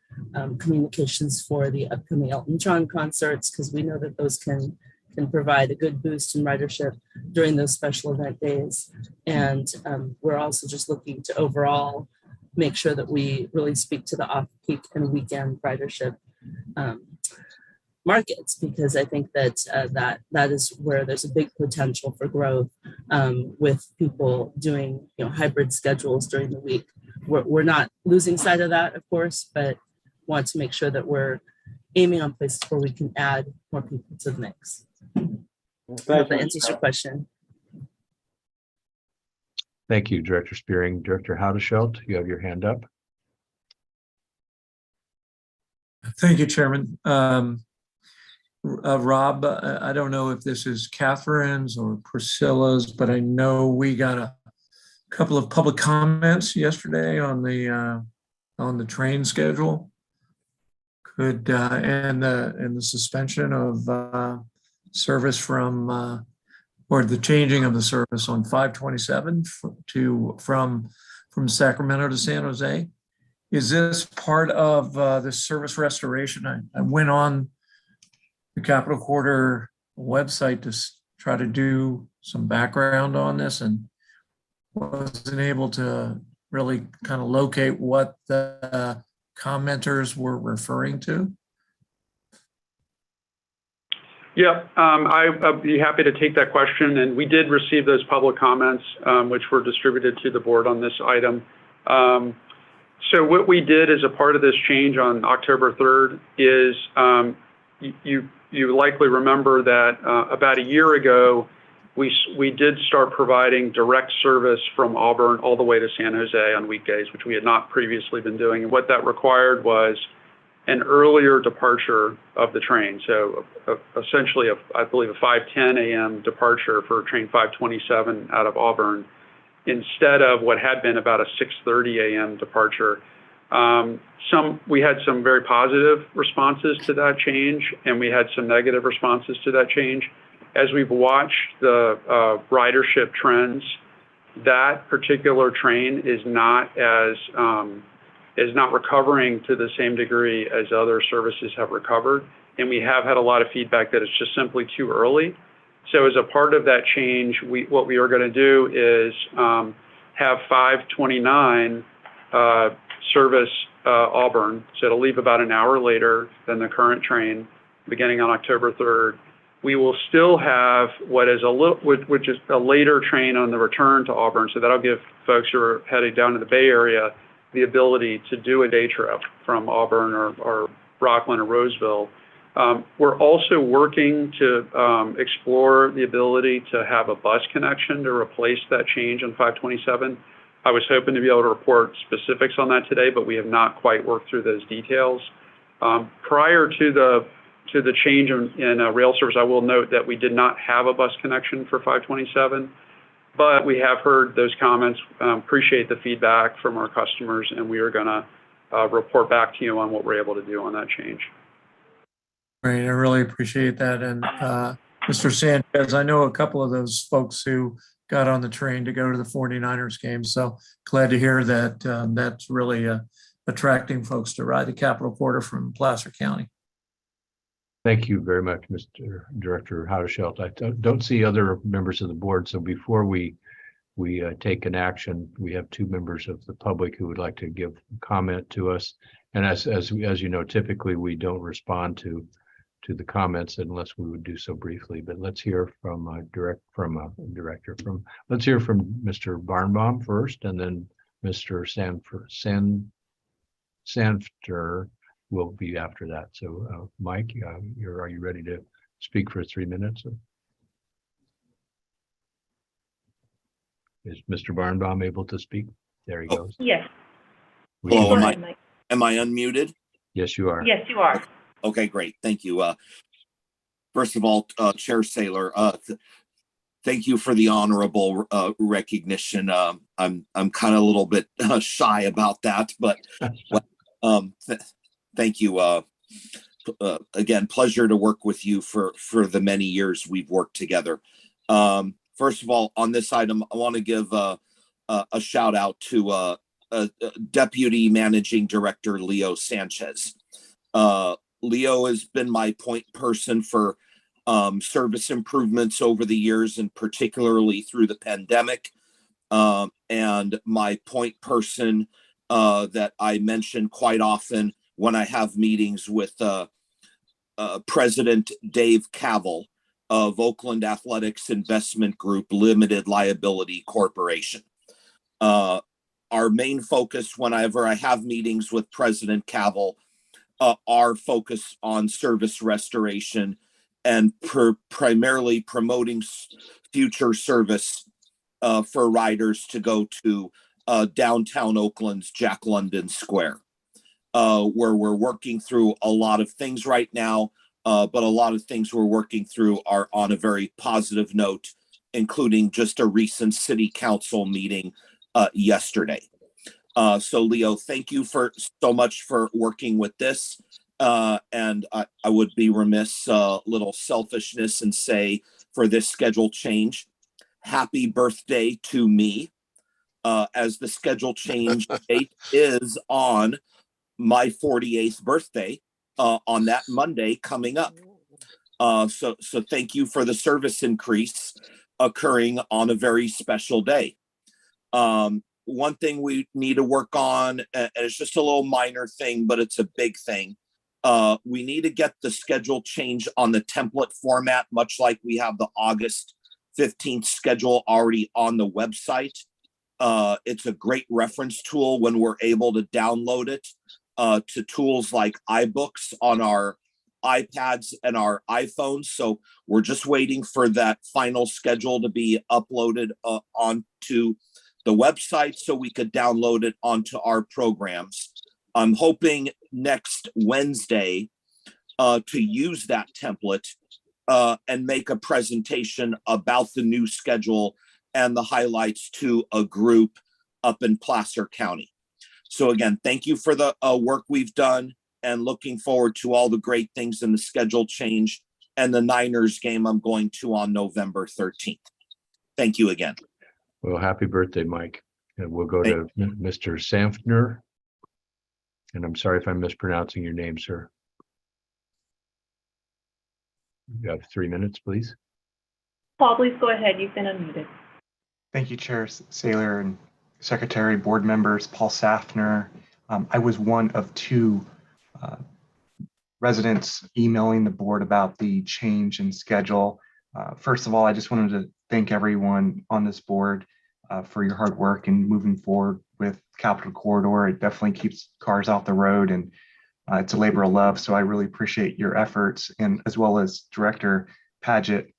communications for the upcoming Elton John concerts, because we know that those can provide a good boost in ridership during those special event days. And we're also just looking to overall make sure that we really speak to the off-peak and weekend ridership markets, because I think that that is where there's a big potential for growth with people doing hybrid schedules during the week. We're not losing sight of that, of course, but want to make sure that we're aiming on places where we can add more people to the mix. I hope that answers your question. Thank you, Director Spearing. Director Howdeshelt, you have your hand up. Thank you, Chairman. Rob, I don't know if this is Catherine's or Priscilla's, but I know we got a couple of public comments yesterday on the train schedule. And the suspension of service from or the changing of the service on 527 from Sacramento to San Jose. Is this part of the service restoration? I went on the Capitol Quarter website to try to do some background on this and wasn't able to really kind of locate what the commenters were referring to. Yeah, I'd be happy to take that question. And we did receive those public comments, which were distributed to the board on this item. So what we did as a part of this change on October 3rd is you likely remember that about a year ago, we did start providing direct service from Auburn all the way to San Jose on weekdays, which we had not previously been doing. And what that required was an earlier departure of the train. So essentially, I believe a 5:10 a.m. departure for train 527 out of Auburn, instead of what had been about a 6:30 a.m. departure. We had some very positive responses to that change, and we had some negative responses to that change. As we've watched the ridership trends, that particular train is not recovering to the same degree as other services have recovered. And we have had a lot of feedback that it's just simply too early. So as a part of that change, what we are going to do is have 529 service Auburn. So it'll leave about an hour later than the current train, beginning on October 3rd. We will still have which is a later train on the return to Auburn. So that'll give folks who are headed down to the Bay Area the ability to do a day trip from Auburn or Rockland or Roseville. We're also working to explore the ability to have a bus connection to replace that change on 527. I was hoping to be able to report specifics on that today, but we have not quite worked through those details. Prior to the change in rail service, I will note that we did not have a bus connection for 527. But we have heard those comments, appreciate the feedback from our customers, and we are going to report back to you on what we're able to do on that change. Great, I really appreciate that. And Mr. Sanchez, I know a couple of those folks who got on the train to go to the 49ers game, so glad to hear that that's really attracting folks to ride the Capitol Quarter from Placer County. Thank you very much, Mr. Director Howdeshelt. I don't see other members of the board, so before we take an action, we have two members of the public who would like to give comment to us. And as you know, typically we don't respond to the comments unless we would do so briefly. But let's hear from let's hear from Mr. Barnbaum first, and then Mr. Sanfter will be after that. So Mike, are you ready to speak for 3 minutes? Is Mr. Barnbaum able to speak? There he goes. Yes. Hello, am I unmuted? Yes, you are. Yes, you are. Okay, great. Thank you. First of all, Chair Saylor, thank you for the honorable recognition. I'm kind of a little bit shy about that, but thank you. Again, pleasure to work with you for the many years we've worked together. First of all, on this item, I want to give a shout out to Deputy Managing Director Leo Sanchez. Leo has been my point person for service improvements over the years, and particularly through the pandemic. And my point person that I mention quite often when I have meetings with President Dave Cavell of Oakland Athletics Investment Group Limited Liability Corporation. Our main focus whenever I have meetings with President Cavell are focused on service restoration and primarily promoting future service for riders to go to downtown Oakland's Jack London Square, where we're working through a lot of things right now, but a lot of things we're working through are on a very positive note, including just a recent city council meeting yesterday. So Leo, thank you so much for working with this. And I would be remiss, little selfishness, and say for this schedule change, happy birthday to me, as the schedule change date is on my 48th birthday on that Monday coming up. So thank you for the service increase occurring on a very special day. One thing we need to work on, and it's just a little minor thing, but it's a big thing. We need to get the schedule change on the template format, much like we have the August 15th schedule already on the website. It's a great reference tool when we're able to download it to tools like iBooks on our iPads and our iPhones. So we're just waiting for that final schedule to be uploaded onto the website so we could download it onto our programs. I'm hoping next Wednesday to use that template and make a presentation about the new schedule and the highlights to a group up in Placer County. So again, thank you for the work we've done, and looking forward to all the great things in the schedule change and the Niners game I'm going to on November 13th. Thank you again. Well, happy birthday, Mike. And we'll go to Mr. Samfner. And I'm sorry if I'm mispronouncing your name, sir. You have 3 minutes, please. Paul, please go ahead. You've been unmuted. Thank you, Chair Saylor and Secretary, board members, Paul Safner. I was one of two residents emailing the board about the change in schedule. First of all, I just wanted to thank everyone on this board for your hard work and moving forward with Capital Corridor. It definitely keeps cars off the road, and it's a labor of love. So I really appreciate your efforts, and as well as Director Paget.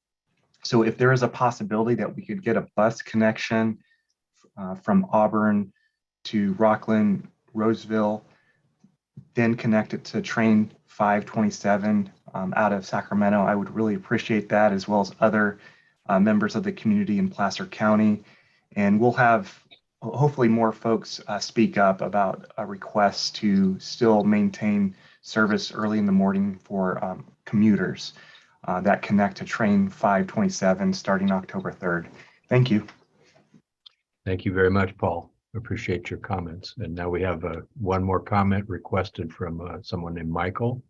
So if there is a possibility that we could get a bus connection from Auburn to Rockland, Roseville, then connect it to train 527 out of Sacramento, I would really appreciate that, as well as other members of the community in Placer County. And we'll have hopefully more folks speak up about a request to still maintain service early in the morning for commuters that connect to train 527 starting October 3rd. Thank you. Thank you very much, Paul. Appreciate your comments. And now we have one more comment requested from someone named Michael.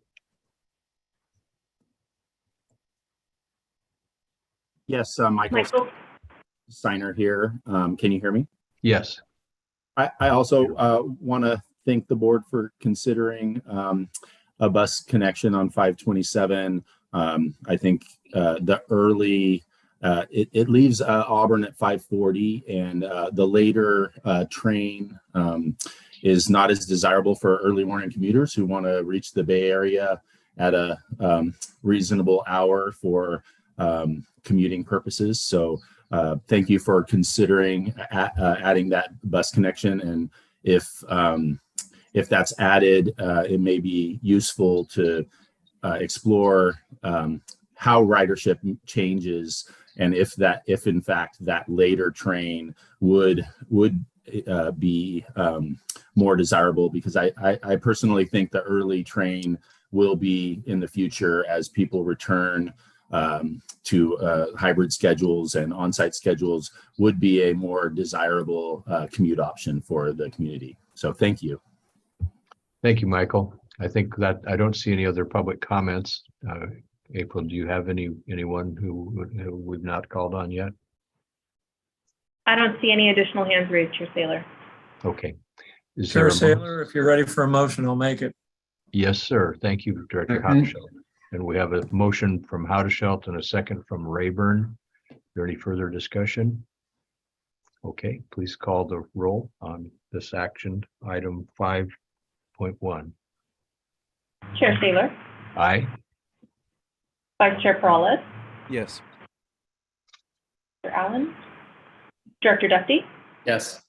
Yes, Michael Steiner here. Can you hear me? Yes. I also want to thank the board for considering a bus connection on 527. I think the early, it leaves Auburn at 5:40, and the later train is not as desirable for early morning commuters who want to reach the Bay Area at a reasonable hour for commuting purposes. So thank you for considering adding that bus connection. And if that's added, it may be useful to explore how ridership changes, and if in fact that later train would be more desirable, because I personally think the early train will be in the future as people return to hybrid schedules, and on-site schedules would be a more desirable commute option for the community. So thank you. Thank you, Michael. I think that I don't see any other public comments. April, do you have anyone who we've not called on yet? I don't see any additional hands raised, Chair Saylor. Okay. Chair Saylor, if you're ready for a motion, I'll make it. Yes, sir. Thank you, Director Haudeshelt. And we have a motion from Haudeshelt and a second from Rayburn. Is there any further discussion? Okay, please call the roll on this action item 5.1. Chair Saylor. Aye. Vice Chair Peralez. Yes. Director Allen. Director Duffy. Yes.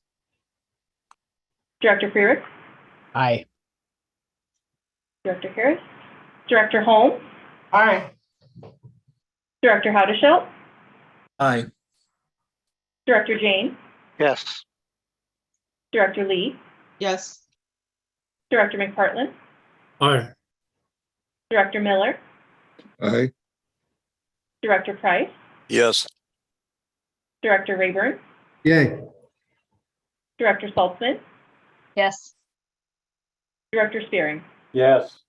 Director Frierick. Aye. Director Harris. Director Holmes. Aye. Director Haudeshelt. Aye. Director Jane. Yes. Director Lee. Yes. Director McPartland. Aye. Director Miller. Aye. Director Price. Yes. Director Rayburn. Yay. Director Saltzman. Yes. Director Spearing. Yes.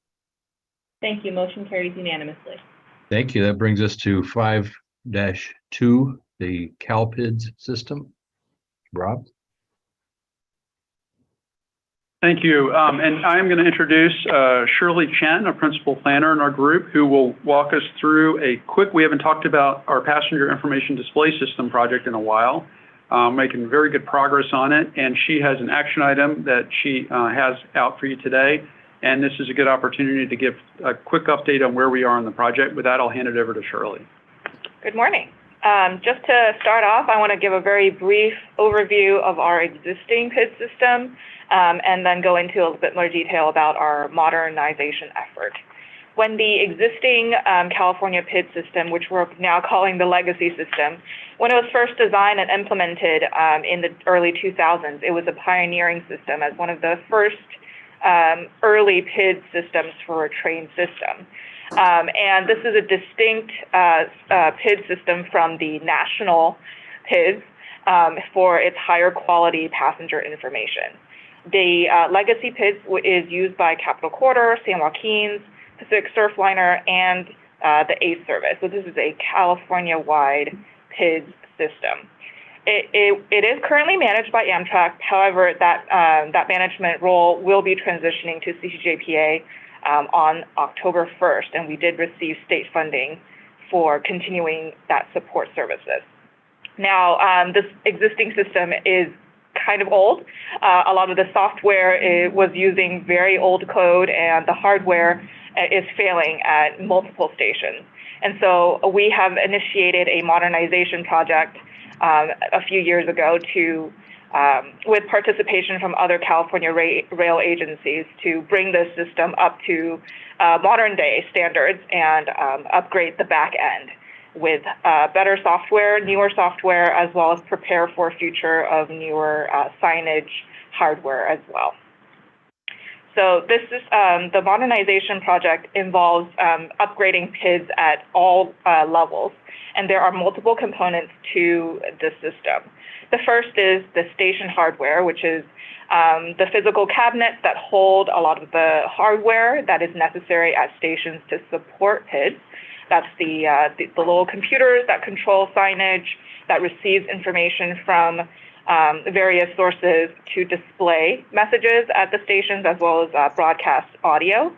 Thank you. Motion carries unanimously. Thank you. That brings us to 5-2, the CalPIDS system. Rob? Thank you. And I'm going to introduce Shirley Chen, a principal planner in our group, who will walk us through we haven't talked about our passenger information display system project in a while, making very good progress on it. And she has an action item that she has out for you today. And this is a good opportunity to give a quick update on where we are on the project. With that, I'll hand it over to Shirley. Good morning. Just to start off, I want to give a very brief overview of our existing PID system, and then go into a little bit more detail about our modernization effort. When the existing California PID system, which we're now calling the legacy system, when it was first designed and implemented in the early 2000s, it was a pioneering system as one of the first early PID systems for a train system. And this is a distinct PID system from the national PIDs for its higher quality passenger information. The legacy PIDs is used by Capital Corridor, San Joaquin's, Pacific Surfliner, and the ACE service. So this is a California-wide PID system. It is currently managed by Amtrak. However, that management role will be transitioning to CCJPA on October 1st, and we did receive state funding for continuing that support services. Now, this existing system is kind of old. A lot of the software was using very old code, and the hardware is failing at multiple stations. And so we have initiated a modernization project a few years ago with participation from other California rail agencies to bring this system up to modern day standards and upgrade the back end with better software, newer software, as well as prepare for future of newer signage hardware as well. So this is the modernization project involves upgrading PIDs at all levels, and there are multiple components to the system. The first is the station hardware, which is the physical cabinets that hold a lot of the hardware that is necessary at stations to support PIDs. That's the little computers that control signage, that receives information from various sources to display messages at the stations, as well as broadcast audio.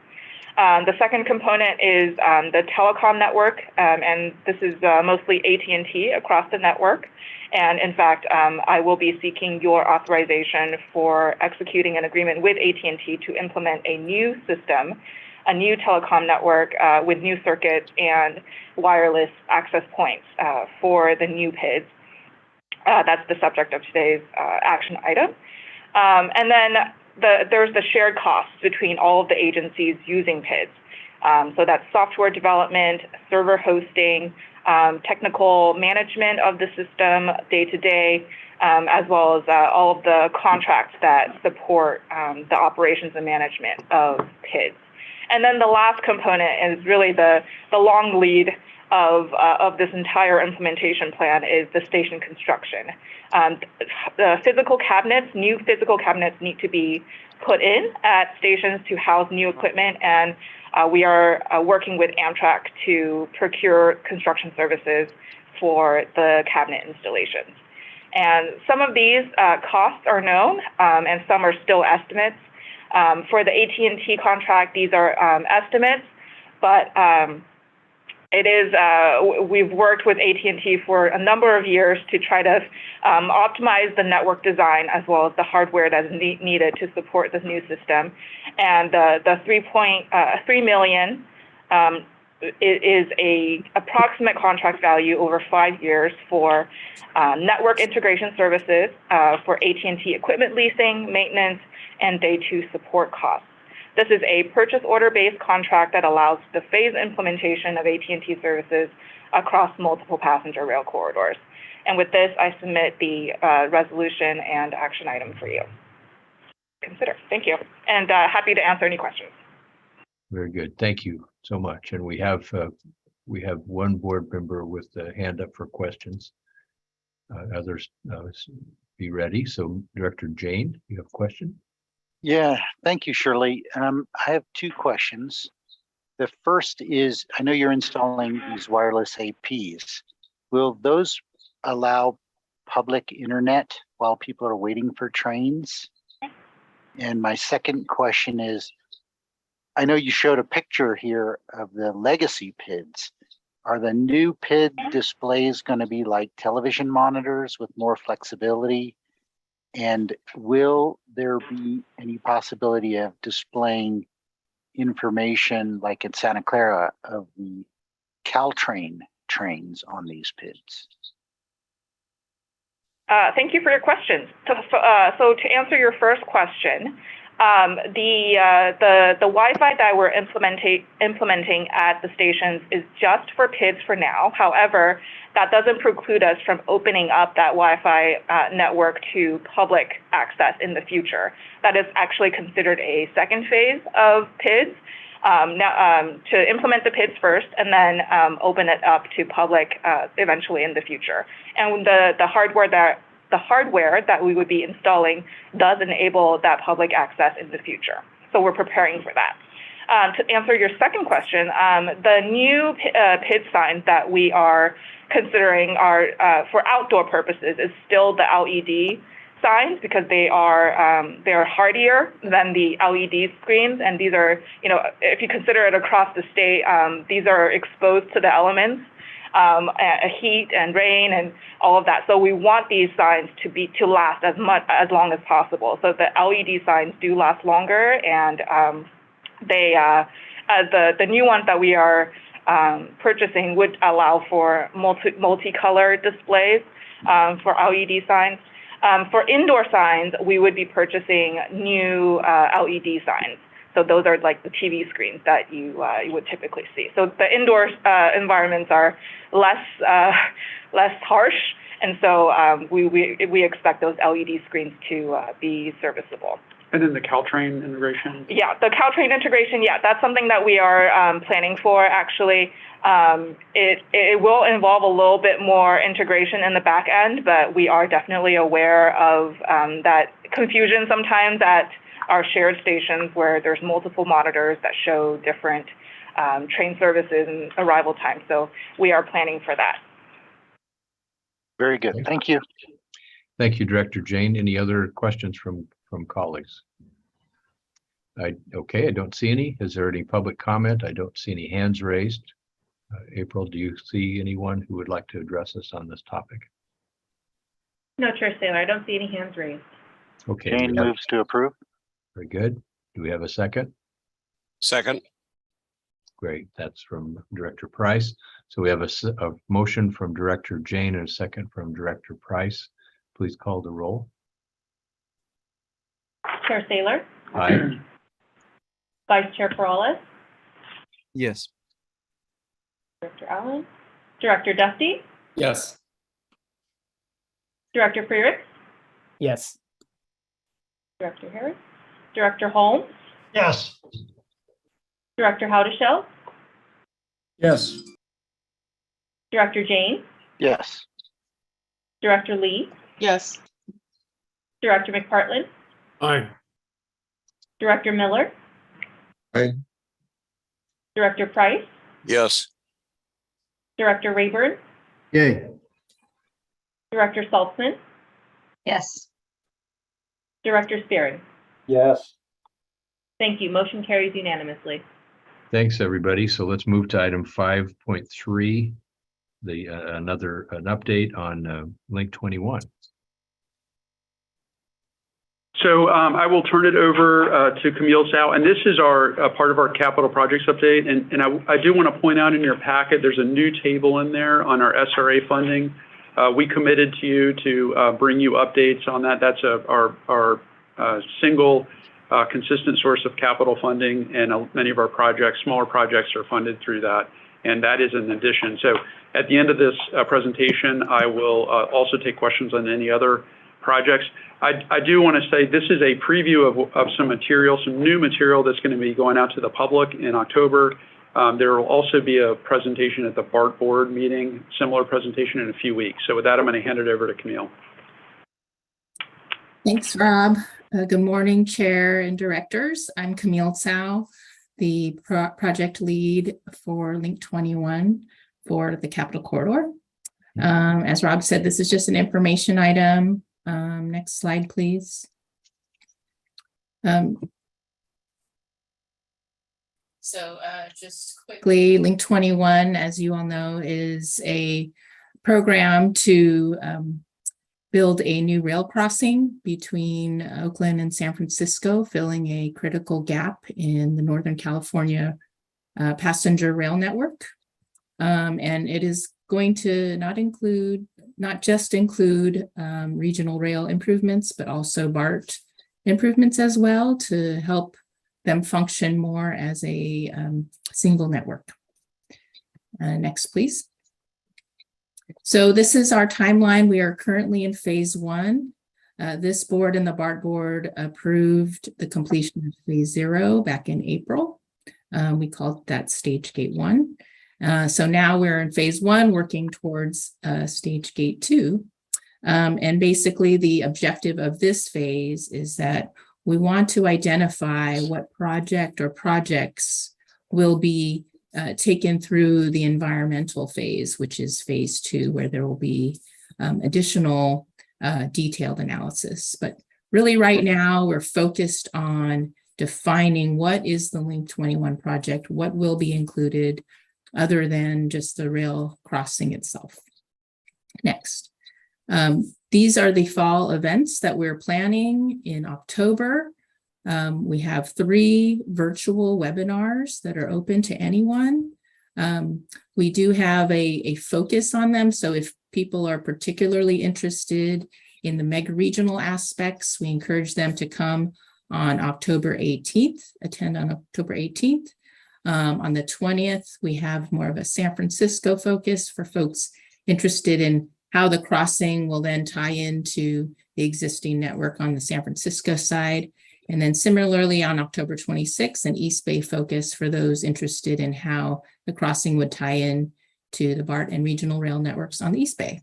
The second component is the Telecom Network, and this is mostly AT&T across the network. And in fact, I will be seeking your authorization for executing an agreement with AT&T to implement a new system, a new telecom network with new circuits and wireless access points for the new PIDs. That's the subject of today's action item. And then there's the shared costs between all of the agencies using PIDs. So that's software development, server hosting, technical management of the system day to day, as well as all of the contracts that support the operations and management of PIDs. And then the last component is really the long lead of this entire implementation plan is the station construction. The physical cabinets, new physical cabinets need to be put in at stations to house new equipment, and we are working with Amtrak to procure construction services for the cabinet installations. And some of these costs are known, and some are still estimates. For the AT&T contract, these are estimates, but it is, we've worked with AT&T for a number of years to try to optimize the network design as well as the hardware that is needed to support this new system. And the 3 million is a approximate contract value over 5 years for network integration services, for AT&T equipment leasing, maintenance, and day 2 support costs. This is a purchase order-based contract that allows the phased implementation of AT&T services across multiple passenger rail corridors. And with this, I submit the resolution and action item for you. Consider. Thank you. And happy to answer any questions. Very good. Thank you so much. And we have one board member with the hand up for questions. Others be ready. So Director Jane, you have a question? Yeah, thank you, Shirley. I have 2 questions. The first is, I know you're installing these wireless APs. Will those allow public internet while people are waiting for trains? And my second question is, I know you showed a picture here of the legacy PIDs. Are the new PID displays going to be like television monitors with more flexibility? And will there be any possibility of displaying information like in Santa Clara of the Caltrain trains on these PIDs? Thank you for your questions. So to answer your first question, the Wi-Fi that we're implementing at the stations is just for PIDs for now. However, that doesn't preclude us from opening up that Wi-Fi network to public access in the future. That is actually considered a second phase of PIDs. To implement the PIDs first and then open it up to public eventually in the future. And the hardware that we would be installing does enable that public access in the future. So we're preparing for that. To answer your second question, the new PID signs that we are considering are for outdoor purposes is still the LED signs because they are hardier than the LED screens, and these are, if you consider it across the state, these are exposed to the elements, heat and rain and all of that. So we want these signs to last as long as possible. So the LED signs do last longer, and the new ones that we are purchasing would allow for multicolor displays for LED signs. For indoor signs, we would be purchasing new LED signs. So those are like the TV screens that you would typically see. So the indoor environments are less harsh, and so we expect those LED screens to be serviceable. And then the Caltrain integration? Yeah, the Caltrain integration, yeah, that's something that we are planning for, actually. It will involve a little bit more integration in the back end, but we are definitely aware of that confusion sometimes at our shared stations where there's multiple monitors that show different train services and arrival times. So we are planning for that. Very good. Thank you. Thank you, Director Jane. Any other questions from colleagues? Okay, I don't see any. Is there any public comment? I don't see any hands raised. April, do you see anyone who would like to address us on this topic? No, Chair Saylor, I don't see any hands raised. Okay. Jane moves to approve. Very good. Do we have a second? Second. Great. That's from Director Price. So we have a motion from Director Jane and a second from Director Price. Please call the roll. Chair Saylor? Aye. Vice Chair Perales? Yes. Director Allen? Director Dusty? Yes. Director Friedrich? Yes. Director Harris? Director Holmes? Yes. Director Howdeshell? Yes. Director Jane? Yes. Director Lee? Yes. Director McPartland? Aye. Director Miller? Aye. Director Price? Yes. Director Rayburn? Yay. Director Saltzman? Yes. Director Spearing? Yes. Thank you. Motion carries unanimously. Thanks, everybody. So let's move to item 5.3, an update on Link 21. So I will turn it over to Camille Sao, and this is our part of our capital projects update. And I do want to point out in your packet, there's a new table in there on our SRA funding. We committed to you to bring you updates on that. That's our single consistent source of capital funding, and many of our projects, smaller projects, are funded through that. And that is an addition. So at the end of this presentation, I will also take questions on any other projects. I do want to say this is a preview of some material, some new material that's going to be going out to the public in October. There will also be a presentation at the BART board meeting, similar presentation in a few weeks. So with that, I'm going to hand it over to Camille. Thanks, Rob. Good morning, Chair and Directors. I'm Camille Tsao, the project lead for Link 21 for the Capital Corridor. As Rob said, this is just an information item. Next slide, please. Just quickly, Link 21, as you all know, is a program to build a new rail crossing between Oakland and San Francisco, filling a critical gap in the Northern California passenger rail network. And it is going to not just include regional rail improvements, but also BART improvements as well to help them function more as a single network. Next, please. So this is our timeline. We are currently in phase 1. This board and the BART board approved the completion of phase 0 back in April. We called that stage gate 1. So now we're in phase 1, working towards stage gate 2. And basically the objective of this phase is that we want to identify what project or projects will be taken through the environmental phase, which is phase 2, where there will be additional detailed analysis. But really right now we're focused on defining what is the Link 21 project, what will be included other than just the rail crossing itself. Next. These are the fall events that we're planning in October. We have 3 virtual webinars that are open to anyone. We do have a focus on them. So if people are particularly interested in the mega regional aspects, we encourage them to come on October 18th, attend on October 18th. On the 20th, we have more of a San Francisco focus for folks interested in how the crossing will then tie into the existing network on the San Francisco side. And then similarly on October 26th, an East Bay focus for those interested in how the crossing would tie in to the BART and regional rail networks on the East Bay.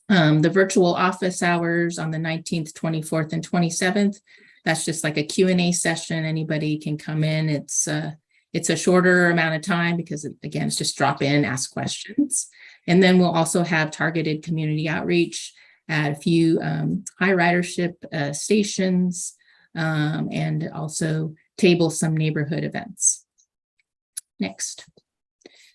The virtual office hours on the 19th, 24th, and 27th, that's just like a Q&A session. Anybody can come in. It's a shorter amount of time because, again, it's just drop in, ask questions. And then we'll also have targeted community outreach at a few high ridership stations and also table some neighborhood events. Next.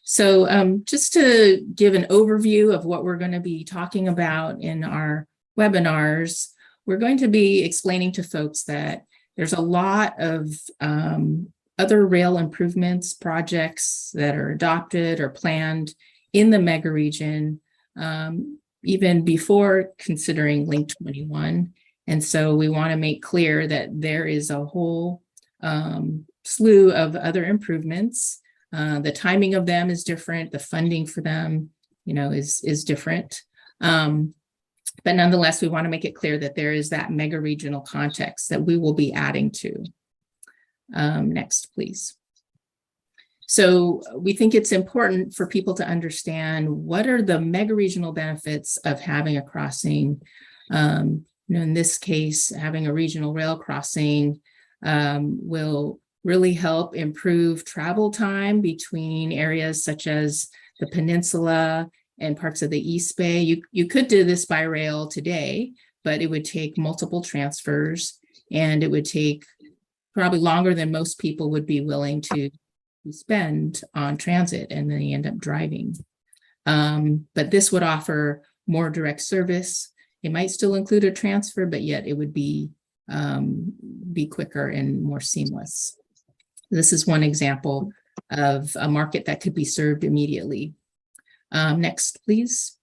So just to give an overview of what we're going to be talking about in our webinars, we're going to be explaining to folks that there's a lot of other rail improvements projects that are adopted or planned in the mega region, even before considering Link 21. And so we want to make clear that there is a whole slew of other improvements. The timing of them is different. The funding for them, is different. But nonetheless, we want to make it clear that there is that mega regional context that we will be adding to. Next, please. So we think it's important for people to understand what are the mega regional benefits of having a crossing. In this case, having a regional rail crossing will really help improve travel time between areas such as the peninsula and parts of the East Bay. You could do this by rail today, but it would take multiple transfers and it would take probably longer than most people would be willing to spend on transit, and then you end up driving. But this would offer more direct service. It might still include a transfer, but yet it would be quicker and more seamless. This is one example of a market that could be served immediately. Next, please.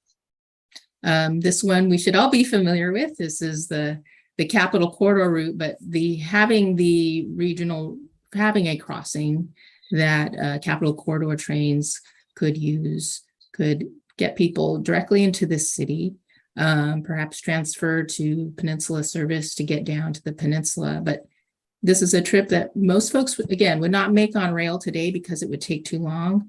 This one we should all be familiar with. This is the Capital Corridor route, but having a crossing that Capital Corridor trains could use could get people directly into the city, perhaps transfer to Peninsula service to get down to the peninsula. But this is a trip that most folks, again, would not make on rail today because it would take too long.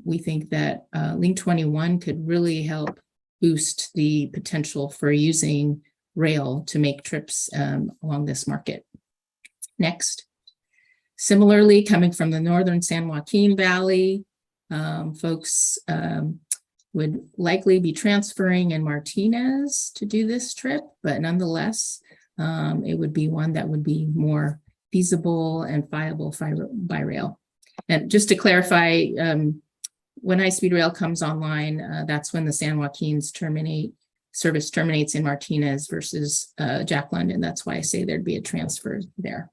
We think that Link 21 could really help boost the potential for using rail to make trips along this market. Next. Similarly, coming from the northern San Joaquin Valley, folks would likely be transferring in Martinez to do this trip, but nonetheless, it would be one that would be more feasible and viable by rail. And just to clarify, when high-speed rail comes online, that's when the San Joaquin's service terminates in Martinez versus Jack London. That's why I say there'd be a transfer there.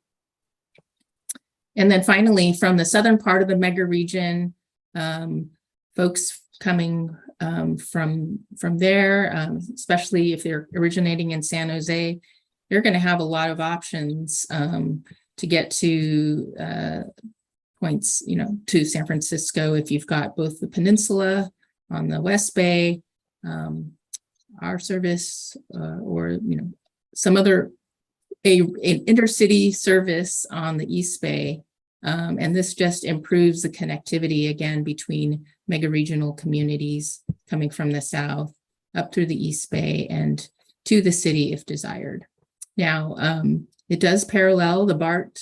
And then finally, from the southern part of the mega region, folks coming from there, especially if they're originating in San Jose, they're going to have a lot of options to get to points, to San Francisco. If you've got both the peninsula on the West Bay, our service, or some other an intercity service on the East Bay. And this just improves the connectivity again between mega regional communities coming from the south up through the East Bay and to the city if desired. Now, it does parallel the BART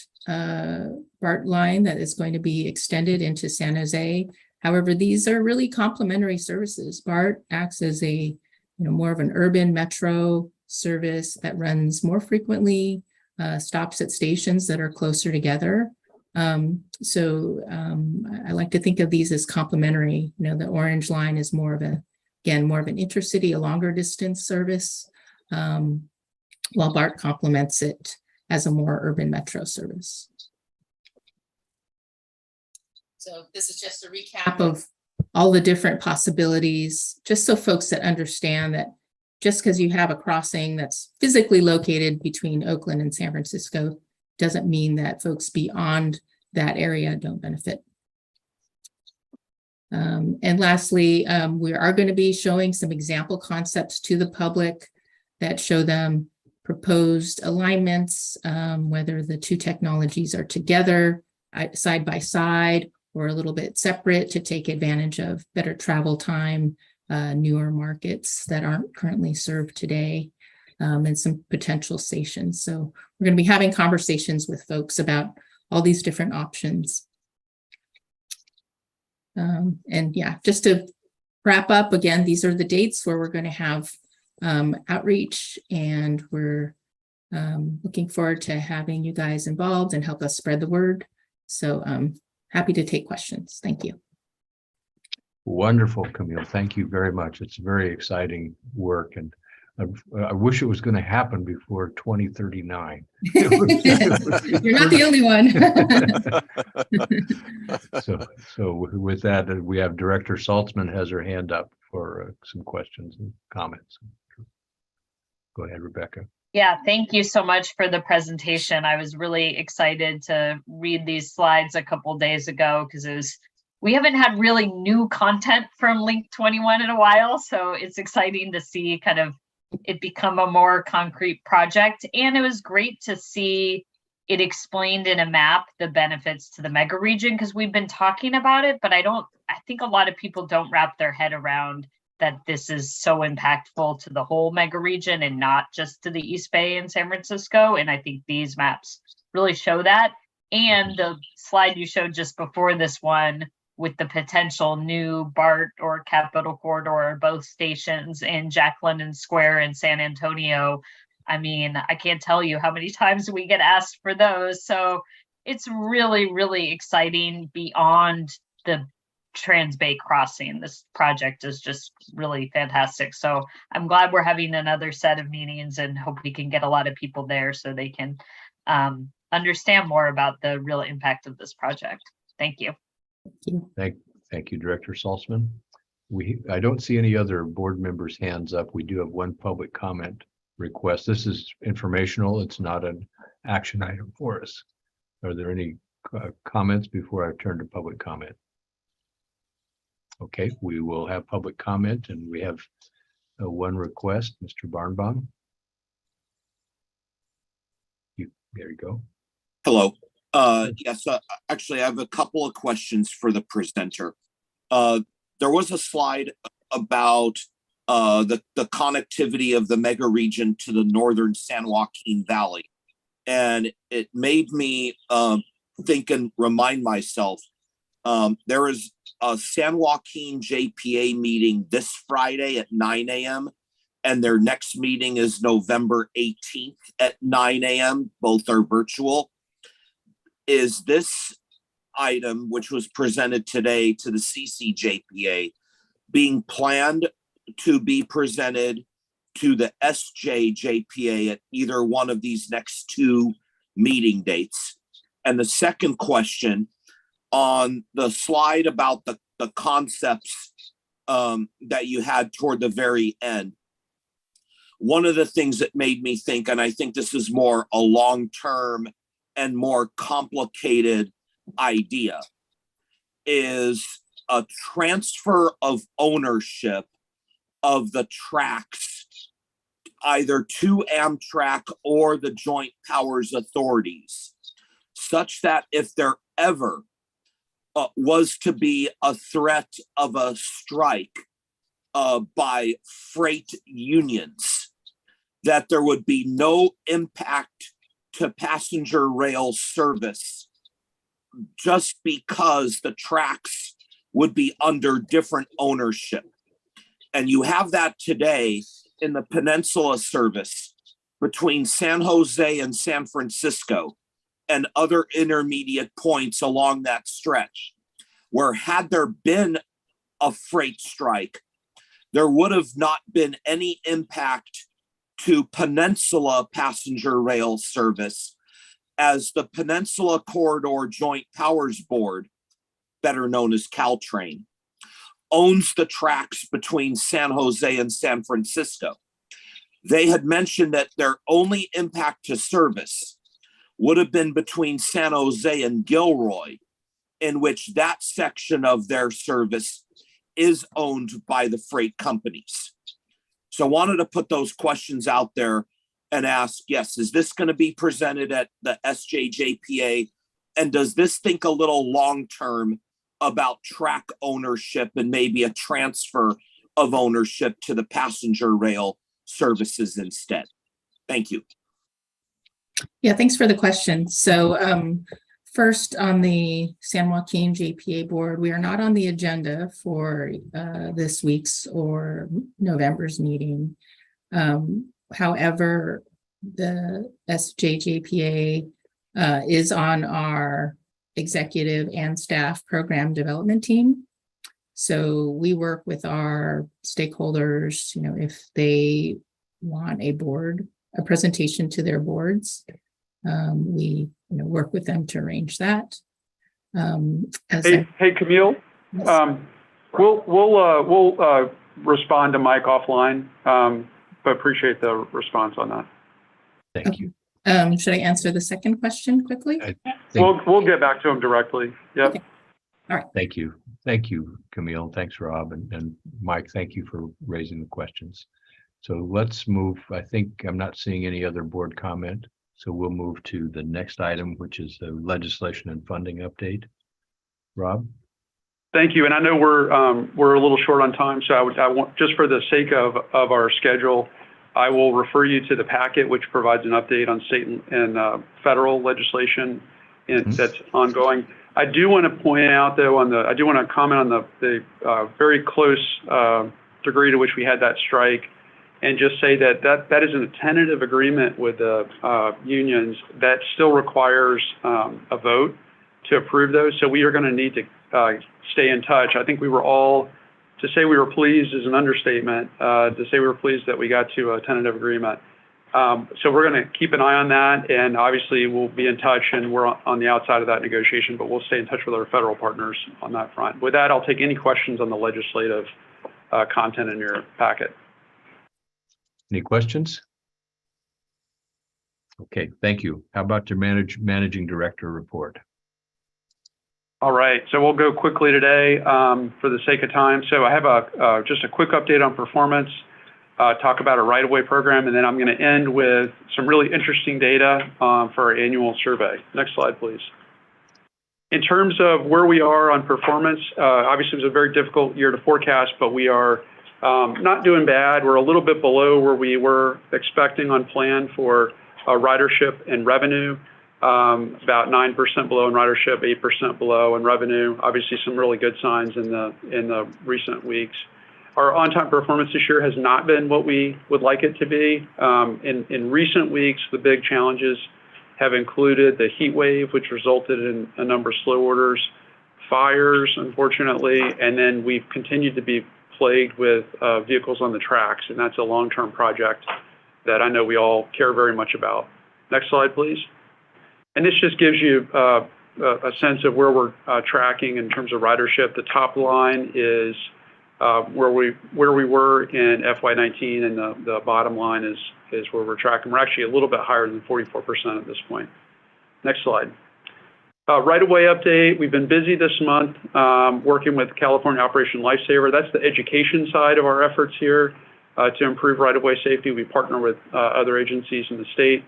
line that is going to be extended into San Jose. However, these are really complementary services. BART acts as a more of an urban metro service that runs more frequently, stops at stations that are closer together. So I like to think of these as complementary. The orange line is more of an intercity, a longer distance service, while BART complements it as a more urban metro service. So this is just a recap of all the different possibilities, just so folks that understand that just because you have a crossing that's physically located between Oakland and San Francisco doesn't mean that folks beyond that area don't benefit. And lastly, we are going to be showing some example concepts to the public that show them proposed alignments, whether the two technologies are together, side by side, or a little bit separate to take advantage of better travel time, newer markets that aren't currently served today, and some potential stations. So we're going to be having conversations with folks about all these different options. And yeah, just to wrap up, again, these are the dates where we're going to have outreach, and we're looking forward to having you guys involved and help us spread the word. So happy to take questions. Thank you. Wonderful, Camille. Thank you very much. It's very exciting work, and I wish it was going to happen before 2039. You're not the only one. So with that, we have Director Saltzman has her hand up for some questions and comments. Go ahead, Rebecca. Yeah, thank you so much for the presentation. I was really excited to read these slides a couple days ago because we haven't had really new content from Link 21 in a while, so it's exciting to see kind of it become a more concrete project. And it was great to see it explained in a map the benefits to the mega region, because we've been talking about it, but I think a lot of people don't wrap their head around that this is so impactful to the whole mega region and not just to the East Bay and San Francisco. And I think these maps really show that. And the slide you showed just before this one with the potential new BART or Capital Corridor, both stations in Jack London Square in San Antonio. I mean, I can't tell you how many times we get asked for those. So it's really, really exciting beyond the Trans-Bay crossing. This project is just really fantastic. So I'm glad we're having another set of meetings and hope we can get a lot of people there so they can understand more about the real impact of this project. Thank you. Thank you, Director Salzman. I don't see any other board members' hands up. We do have one public comment request. This is informational. It's not an action item for us. Are there any comments before I turn to public comment? Okay, we will have public comment, and we have one request, Mr. Barnbaum. There you go. Hello. Yes, actually, I have a couple of questions for the presenter. There was a slide about the connectivity of the mega region to the northern San Joaquin Valley. And it made me think and remind myself, there is a San Joaquin JPA meeting this Friday at 9 a.m. and their next meeting is November 18th at 9 a.m. Both are virtual. Is this item, which was presented today to the CCJPA, being planned to be presented to the SJJPA at either one of these next two meeting dates? And the second question, on the slide about the concepts that you had toward the very end, one of the things that made me think, and I think this is more a long-term and more complicated idea, is a transfer of ownership of the tracks either to Amtrak or the Joint Powers Authorities, such that if there ever was to be a threat of a strike by freight unions, that there would be no impact to passenger rail service just because the tracks would be under different ownership. And you have that today in the Peninsula service between San Jose and San Francisco and other intermediate points along that stretch, where had there been a freight strike, there would have not been any impact to Peninsula passenger rail service, as the Peninsula Corridor Joint Powers Board, better known as Caltrain, owns the tracks between San Jose and San Francisco. They had mentioned that their only impact to service would have been between San Jose and Gilroy, in which that section of their service is owned by the freight companies. So I wanted to put those questions out there and ask, yes, is this going to be presented at the SJJPA? And does this think a little long-term about track ownership and maybe a transfer of ownership to the passenger rail services instead? Thank you. Yeah, thanks for the question. So first, on the San Joaquin JPA board, we are not on the agenda for this week's or November's meeting. However, the SJJPA is on our executive and staff program development team. So we work with our stakeholders, if they want a presentation to their boards, we work with them to arrange that. Hey, Camille, yes. we'll respond to Mike offline, but appreciate the response on that. Thank you. Should I answer the second question quickly? We'll get back to him directly. Yep. Okay. All right. Thank you. Thank you, Camille. Thanks, Rob. And Mike, thank you for raising the questions. So let's move. I think I'm not seeing any other board comment. So we'll move to the next item, which is the legislation and funding update. Rob? Thank you. And I know we're a little short on time, so I want, just for the sake of our schedule, I will refer you to the packet, which provides an update on state and federal legislation that's ongoing. I do want to point out, though, I do want to comment on the very close degree to which we had that strike, and just say that is a tentative agreement with the unions that still requires a vote to approve those. So we are going to need to stay in touch. I think we were all, to say we were pleased is an understatement. To say we were pleased that we got to a tentative agreement. So we're going to keep an eye on that, and obviously we'll be in touch, and we're on the outside of that negotiation, but we'll stay in touch with our federal partners on that front. With that, I'll take any questions on the legislative content in your packet. Any questions? Okay, thank you. How about your managing director report? All right, so we'll go quickly today for the sake of time. So I have just a quick update on performance, talk about a right-of-way program, and then I'm going to end with some really interesting data for our annual survey. Next slide, please. In terms of where we are on performance, obviously it was a very difficult year to forecast, but we are not doing bad. We're a little bit below where we were expecting on plan for ridership and revenue. About 9% below in ridership, 8% below in revenue. Obviously, some really good signs in the recent weeks. Our on-time performance this year has not been what we would like it to be. In recent weeks, the big challenges have included the heat wave, which resulted in a number of slow orders, fires, unfortunately, and then we've continued to be plagued with vehicles on the tracks, and that's a long-term project that I know we all care very much about. Next slide, please. And this just gives you a sense of where we're tracking in terms of ridership. The top line is where we were in FY19, and the bottom line is where we're tracking. We're actually a little bit higher than 44% at this point. Next slide. Right-of-way update. We've been busy this month working with California Operation Lifesaver. That's the education side of our efforts here to improve right-of-way safety. We partner with other agencies in the state.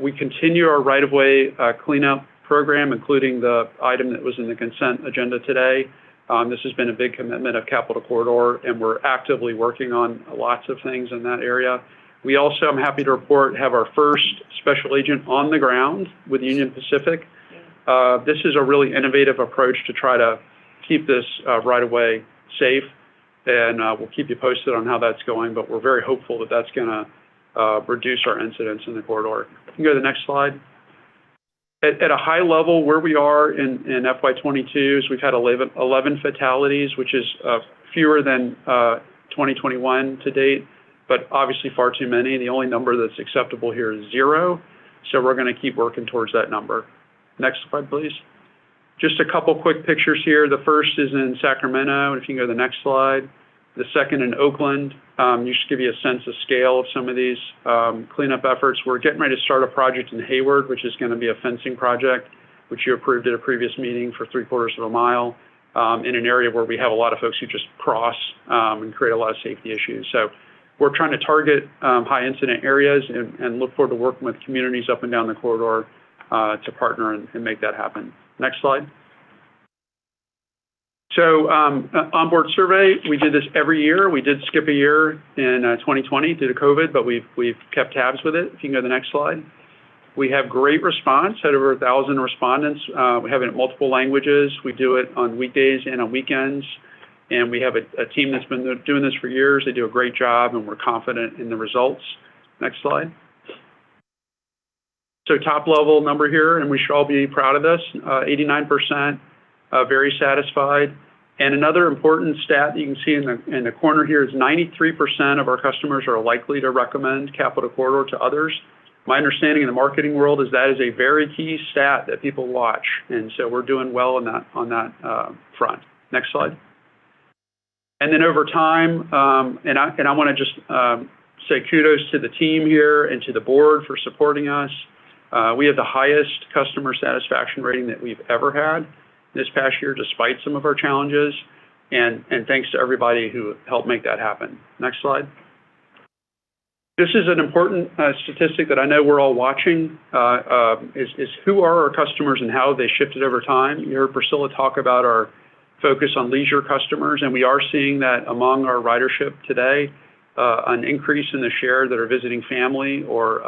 We continue our right-of-way cleanup program, including the item that was in the consent agenda today. This has been a big commitment of Capitol Corridor, and we're actively working on lots of things in that area. We also, I'm happy to report, have our first special agent on the ground with Union Pacific. This is a really innovative approach to try to keep this right-of-way safe, and we'll keep you posted on how that's going, but we're very hopeful that that's going to reduce our incidents in the corridor. You can go to the next slide. At a high level, where we are in FY22 is we've had 11 fatalities, which is fewer than 2021 to date, but obviously far too many. The only number that's acceptable here is 0, so we're going to keep working towards that number. Next slide, please. Just a couple quick pictures here. The first is in Sacramento, if you can go to the next slide. The second in Oakland. Just give you a sense of scale of some of these cleanup efforts. We're getting ready to start a project in Hayward, which is going to be a fencing project, which you approved at a previous meeting for 3/4 of a mile in an area where we have a lot of folks who just cross and create a lot of safety issues. So we're trying to target high incident areas and look forward to working with communities up and down the corridor to partner and make that happen. Next slide. So Onboard Survey, we did this every year. We did skip a year in 2020 due to COVID, but we've kept tabs with it. If you can go to the next slide. We have great response, had over 1,000 respondents. We have it in multiple languages. We do it on weekdays and on weekends. And we have a team that's been doing this for years. They do a great job, and we're confident in the results. Next slide. So top level number here, and we should all be proud of this, 89%, very satisfied. And another important stat that you can see in the corner here is 93% of our customers are likely to recommend Capitol Corridor to others. My understanding in the marketing world is that is a very key stat that people watch. And so we're doing well on that front. Next slide. And then over time, and I want to just say kudos to the team here and to the board for supporting us. We have the highest customer satisfaction rating that we've ever had this past year, despite some of our challenges. And thanks to everybody who helped make that happen. Next slide. This is an important statistic that I know we're all watching, is who are our customers and how they shifted over time. You heard Priscilla talk about our focus on leisure customers, and we are seeing that among our ridership today, an increase in the share that are visiting family or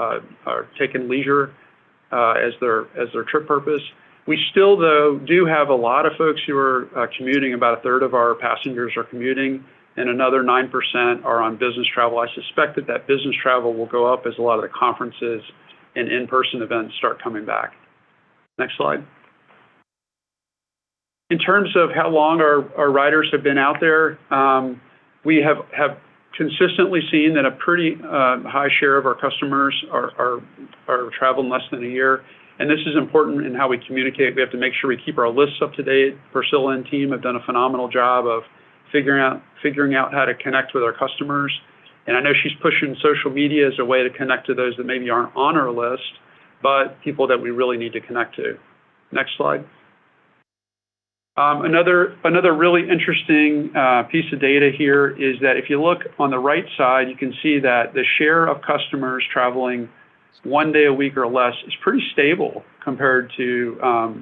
are taking leisure as their trip purpose. We still, though, do have a lot of folks who are commuting. About a third of our passengers are commuting, and another 9% are on business travel. I suspect that business travel will go up as a lot of the conferences and in-person events start coming back. Next slide. In terms of how long our riders have been out there, we have consistently seen that a pretty high share of our customers are traveling less than a year. And this is important in how we communicate. We have to make sure we keep our lists up to date. Priscilla and team have done a phenomenal job of figuring out how to connect with our customers. And I know she's pushing social media as a way to connect to those that maybe aren't on our list, but people that we really need to connect to. Next slide. Another really interesting piece of data here is that if you look on the right side, you can see that the share of customers traveling 1 day a week or less is pretty stable compared to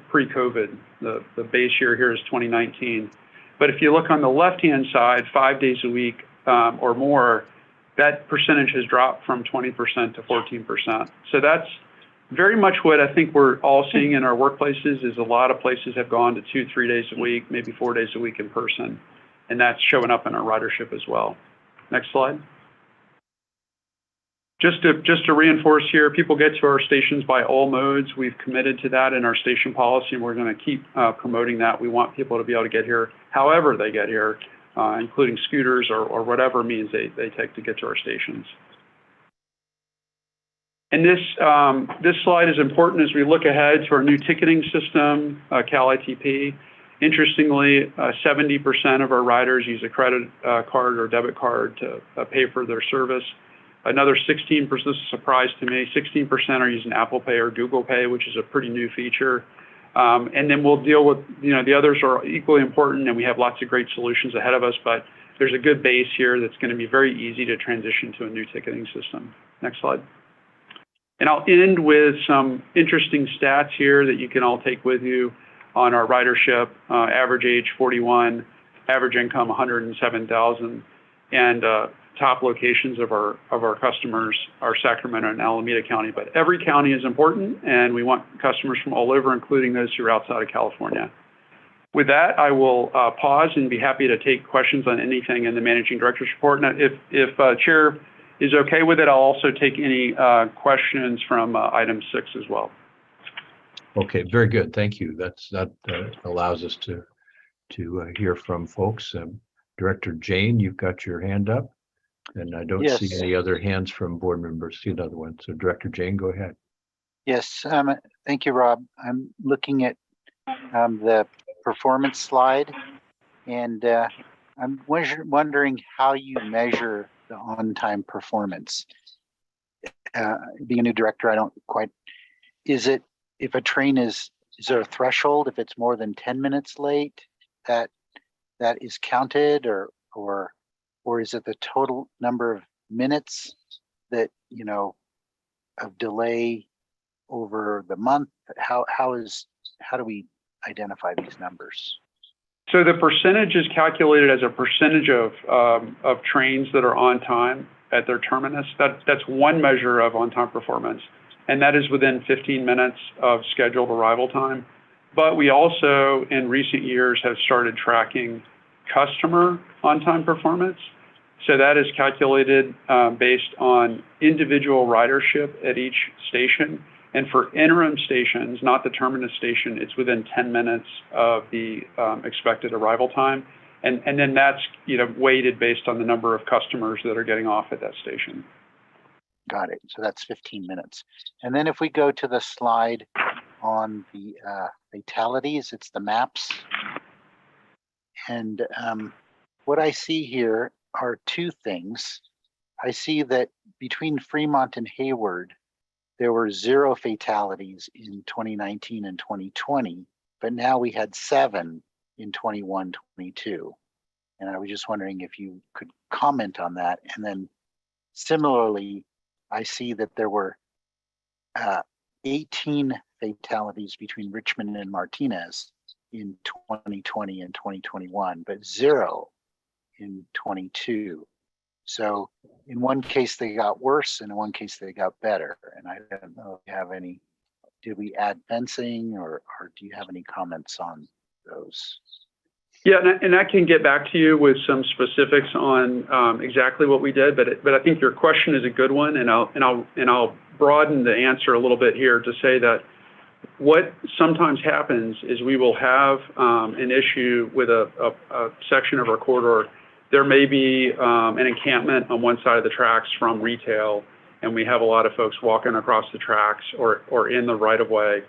pre-COVID. The base year here is 2019. But if you look on the left-hand side, 5 days a week or more, that percentage has dropped from 20% to 14%. So that's very much what I think we're all seeing in our workplaces is a lot of places have gone to 2-3 days a week, maybe 4 days a week in person. And that's showing up in our ridership as well. Next slide. Just to reinforce here, people get to our stations by all modes. We've committed to that in our station policy, and we're going to keep promoting that. We want people to be able to get here however they get here, including scooters or whatever means they take to get to our stations. And this slide is important as we look ahead to our new ticketing system, CalITP. Interestingly, 70% of our riders use a credit card or debit card to pay for their service. Another 16%, this is a surprise to me, 16% are using Apple Pay or Google Pay, which is a pretty new feature. And then we'll deal with, the others are equally important, and we have lots of great solutions ahead of us, but there's a good base here that's going to be very easy to transition to a new ticketing system. Next slide. And I'll end with some interesting stats here that you can all take with you on our ridership, average age 41, average income 107,000, and top locations of our customers are Sacramento and Alameda County, but every county is important, and we want customers from all over, including those who are outside of California. With that, I will pause and be happy to take questions on anything in the Managing Director's report. Now, if Chair is okay with it, I'll also take any questions from item 6 as well. Okay, very good. Thank you. That allows us to hear from folks. Director Jane, you've got your hand up. And I don't see any other hands from board members. See another one. So Director Jane, go ahead. Yes, thank you, Rob. I'm looking at the performance slide, and I'm wondering how you measure the on-time performance. Being a new director, I don't quite, is it, if a train is there a threshold, if it's more than 10 minutes late, that is counted, or is it the total number of minutes that, of delay over the month? How do we identify these numbers? So the percentage is calculated as a percentage of trains that are on time at their terminus. That's one measure of on-time performance, and that is within 15 minutes of scheduled arrival time. But we also, in recent years, have started tracking customer on-time performance. So that is calculated based on individual ridership at each station. And for interim stations, not the terminus station, it's within 10 minutes of the expected arrival time. And then that's weighted based on the number of customers that are getting off at that station. Got it. So that's 15 minutes. And then if we go to the slide on the fatalities, it's the maps. And what I see here are two things. I see that between Fremont and Hayward, there were 0 fatalities in 2019 and 2020, but now we had 7 in 21, 22. And I was just wondering if you could comment on that. And then similarly, I see that there were 18 fatalities between Richmond and Martinez in 2020 and 2021, but 0 in 22. So in one case they got worse, and in one case they got better. And I don't know if you have any, did we add fencing or do you have any comments on those? Yeah, and I can get back to you with some specifics on exactly what we did, but I think your question is a good one, and I'll broaden the answer a little bit here to say that what sometimes happens is we will have an issue with a section of our corridor. There may be an encampment on one side of the tracks from retail, and we have a lot of folks walking across the tracks or in the right-of-way.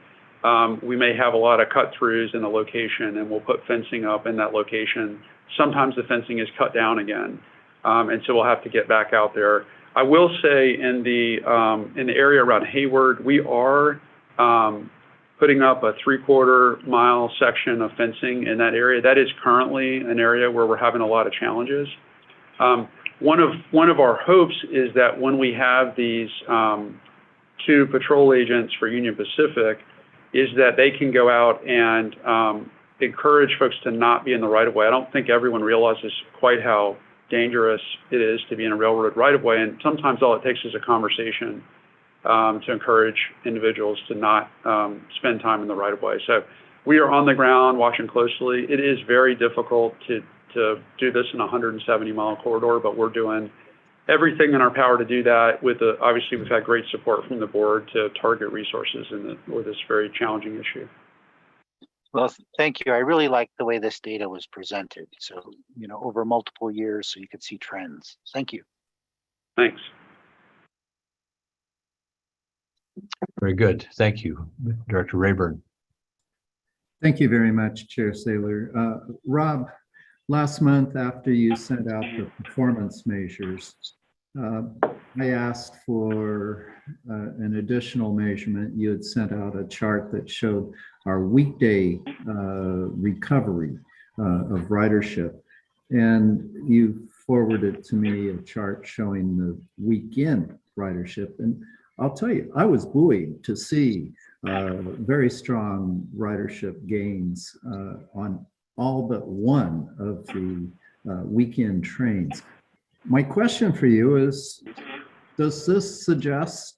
We may have a lot of cut-throughs in the location, and we'll put fencing up in that location. Sometimes the fencing is cut down again, and so we'll have to get back out there. I will say in the area around Hayward, we are putting up a 3/4 mile section of fencing in that area. That is currently an area where we're having a lot of challenges. One of our hopes is that when we have these 2 patrol agents for Union Pacific, is that they can go out and encourage folks to not be in the right-of-way. I don't think everyone realizes quite how dangerous it is to be in a railroad right-of-way, and sometimes all it takes is a conversation to encourage individuals to not spend time in the right-of-way. So we are on the ground watching closely. It is very difficult to do this in a 170-mile corridor, but we're doing everything in our power to do that. Obviously, we've had great support from the board to target resources with this very challenging issue. Well, thank you. I really like the way this data was presented. So, over multiple years, so you could see trends. Thank you. Thanks. Very good. Thank you, Director Rayburn. Thank you very much, Chair Saylor. Rob, last month after you sent out the performance measures, I asked for an additional measurement. You had sent out a chart that showed our weekday recovery of ridership. And you forwarded to me a chart showing the weekend ridership. And I'll tell you, I was buoyed to see very strong ridership gains on all but one of the weekend trains. My question for you is, does this suggest,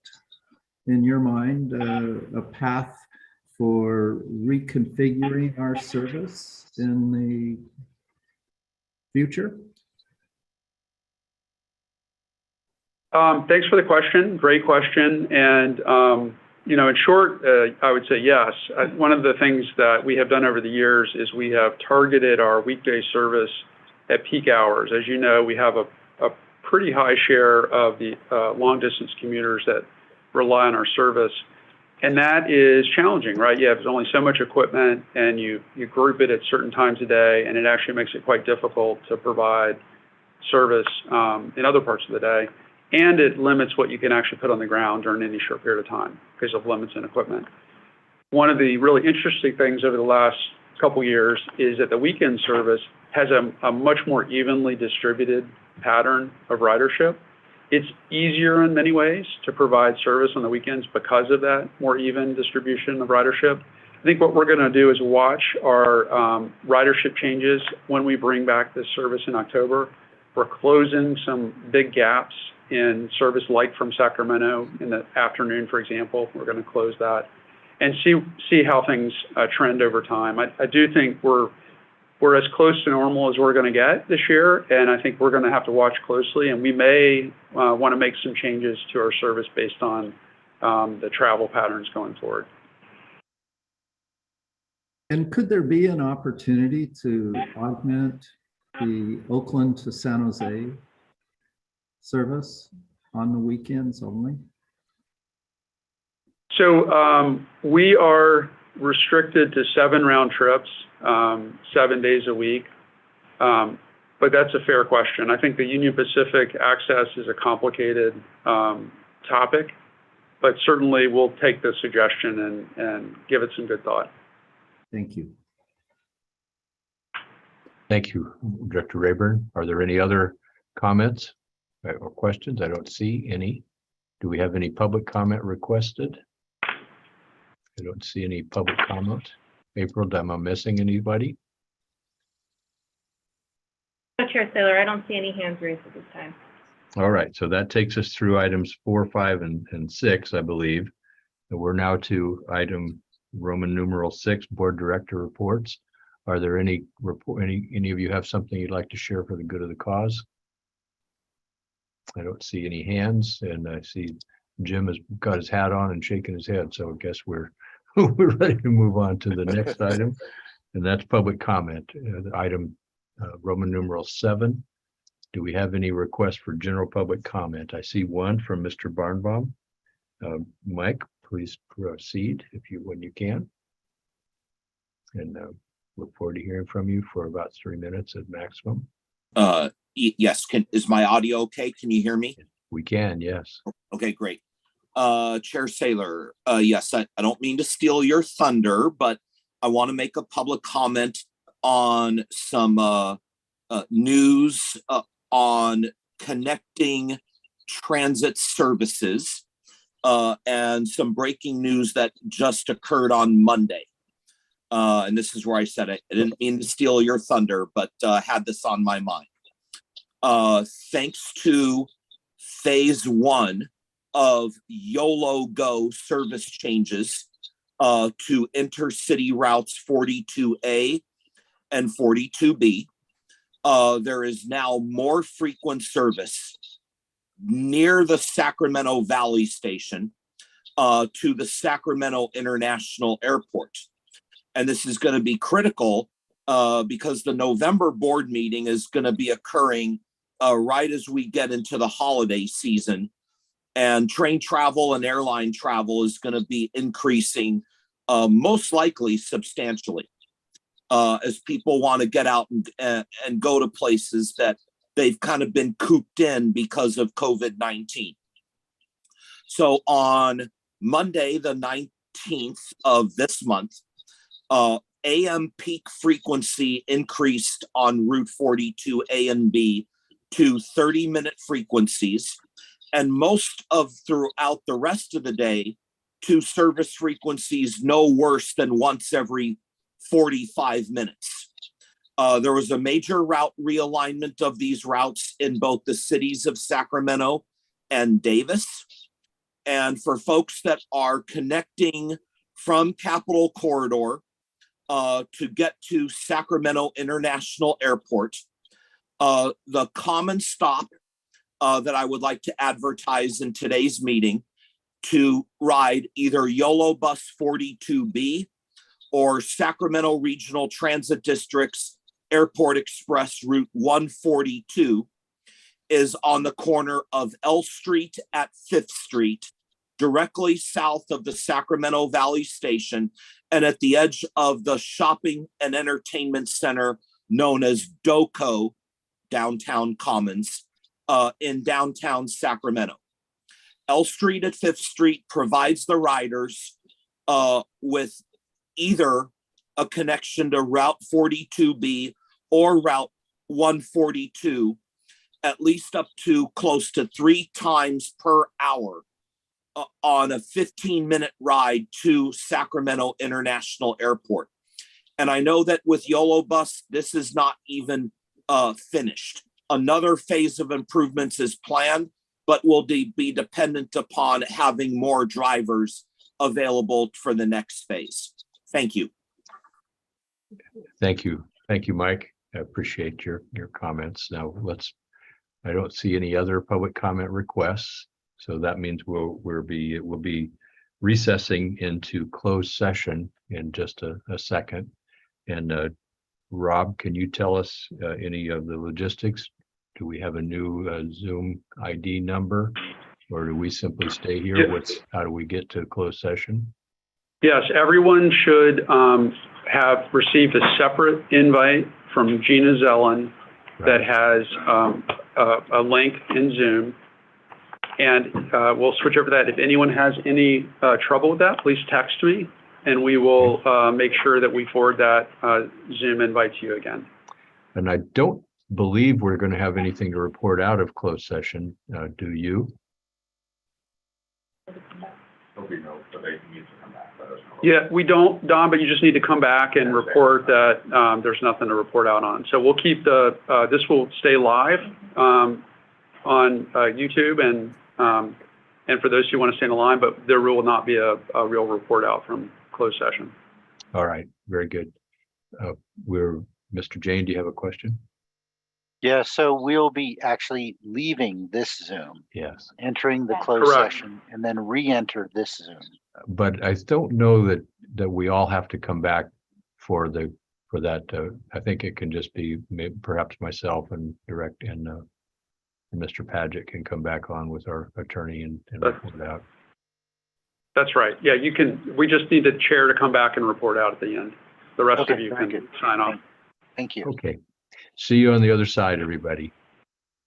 in your mind, a path for reconfiguring our service in the future? Thanks for the question. Great question. And, in short, I would say yes. One of the things that we have done over the years is we have targeted our weekday service at peak hours. As you know, we have a pretty high share of the long-distance commuters that rely on our service. And that is challenging, right? You have only so much equipment, and you group it at certain times a day, and it actually makes it quite difficult to provide service in other parts of the day. And it limits what you can actually put on the ground during any short period of time because of limits in equipment. One of the really interesting things over the last couple years is that the weekend service has a much more evenly distributed pattern of ridership. It's easier in many ways to provide service on the weekends because of that more even distribution of ridership. I think what we're going to do is watch our ridership changes when we bring back this service in October. We're closing some big gaps in service, like from Sacramento in the afternoon, for example. We're going to close that and see how things trend over time. I do think we're as close to normal as we're going to get this year, and I think we're going to have to watch closely, and we may want to make some changes to our service based on the travel patterns going forward. And could there be an opportunity to augment the Oakland to San Jose service on the weekends only? So we are restricted to 7 round trips, 7 days a week. but that's a fair question. I think the Union Pacific access is a complicated topic, but certainly we'll take the suggestion and give it some good thought. Thank you. Thank you, Director Rayburn. Are there any other comments or questions? I don't see any. Do we have any public comment requested? I don't see any public comment. April, am I missing anybody? Chair Saylor, I don't see any hands raised at this time. All right, so that takes us through items 4, 5, and 6, I believe. And we're now to item Roman numeral 6, Board Director reports. Are there any of you have something you'd like to share for the good of the cause? I don't see any hands, and I see Jim has got his hat on and shaking his head. So I guess we're ready to move on to the next item, and that's public comment. Item Roman numeral 7. Do we have any requests for general public comment? I see one from Mr. Barnbaum. Mike, please proceed when you can. And look forward to hearing from you for about 3 minutes at maximum. Yes. Is my audio okay? Can you hear me? We can, yes. Okay, great. Chair Saylor, yes, I don't mean to steal your thunder, but I want to make a public comment on some news on connecting transit services and some breaking news that just occurred on Monday. And this is where I said it. I didn't mean to steal your thunder, but had this on my mind. Thanks to phase 1 of YOLO Go service changes to intercity routes 42A and 42B, there is now more frequent service near the Sacramento Valley Station to the Sacramento International Airport. And this is going to be critical because the November board meeting is going to be occurring right as we get into the holiday season. And train travel and airline travel is going to be increasing most likely substantially as people want to get out and go to places that they've kind of been cooped in because of COVID-19. So on Monday, the 19th of this month, AM peak frequency increased on Route 42 A and B to 30-minute frequencies, and most of throughout the rest of the day to service frequencies no worse than once every 45 minutes. There was a major route realignment of these routes in both the cities of Sacramento and Davis. And for folks that are connecting from Capitol Corridor to get to Sacramento International Airport, the common stop that I would like to advertise in today's meeting to ride either YOLO Bus 42B or Sacramento Regional Transit District's Airport Express Route 142 is on the corner of L Street at 5th Street, directly south of the Sacramento Valley Station and at the edge of the shopping and entertainment center known as DOCO, Downtown Commons, in downtown Sacramento. L Street at 5th Street provides the riders with either a connection to Route 42B or Route 142, at least up to close to 3 times per hour on a 15-minute ride to Sacramento International Airport. And I know that with YOLO Bus, this is not even finished. Another phase of improvements is planned, but will be dependent upon having more drivers available for the next phase. Thank you. Thank you. Thank you, Mike. I appreciate your comments. Now I don't see any other public comment requests. So that means we'll be recessing into closed session in just a second. And Rob, can you tell us any of the logistics? Do we have a new Zoom ID number, or do we simply stay here? Yeah. How do we get to closed session? Yes, everyone should have received a separate invite from Gina Zellen that has a link in Zoom. And we'll switch over to that. If anyone has any trouble with that, please text me, and we will make sure that we forward that Zoom invite to you again. And I don't believe we're going to have anything to report out of closed session. Do you? Yeah, we don't, Don, but you just need to come back and report that there's nothing to report out on. So we'll keep this will stay live on YouTube and for those who want to stay in the line, but there will not be a real report out from closed session. All right, very good. Mr. Jane, do you have a question? Yeah, so we'll be actually leaving this Zoom. Yes. Entering the closed session and then re-enter this Zoom. But I don't know that we all have to come back for that. I think it can just be perhaps myself and Mr. Paget can come back on with our attorney and report out. That's right. Yeah, you can. We just need the chair to come back and report out at the end. The rest of you can sign off. Thank you. Okay. See you on the other side, everybody.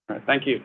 All right, thank you.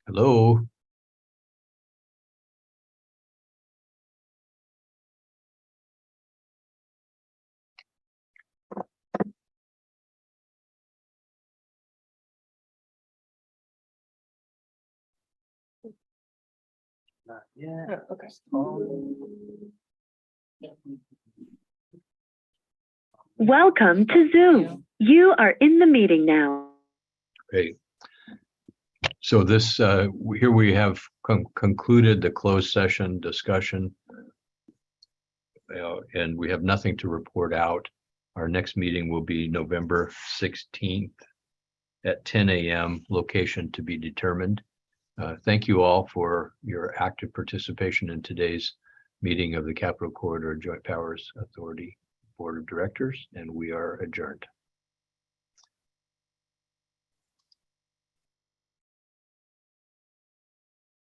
Hello? Yeah. Okay. Welcome to Zoom. You are in the meeting now. Okay. So this, here we have concluded the closed session discussion. And we have nothing to report out. Our next meeting will be November 16th at 10 a.m., location to be determined. Thank you all for your active participation in today's meeting of the Capital Corridor Joint Powers Authority Board of Directors, and we are adjourned.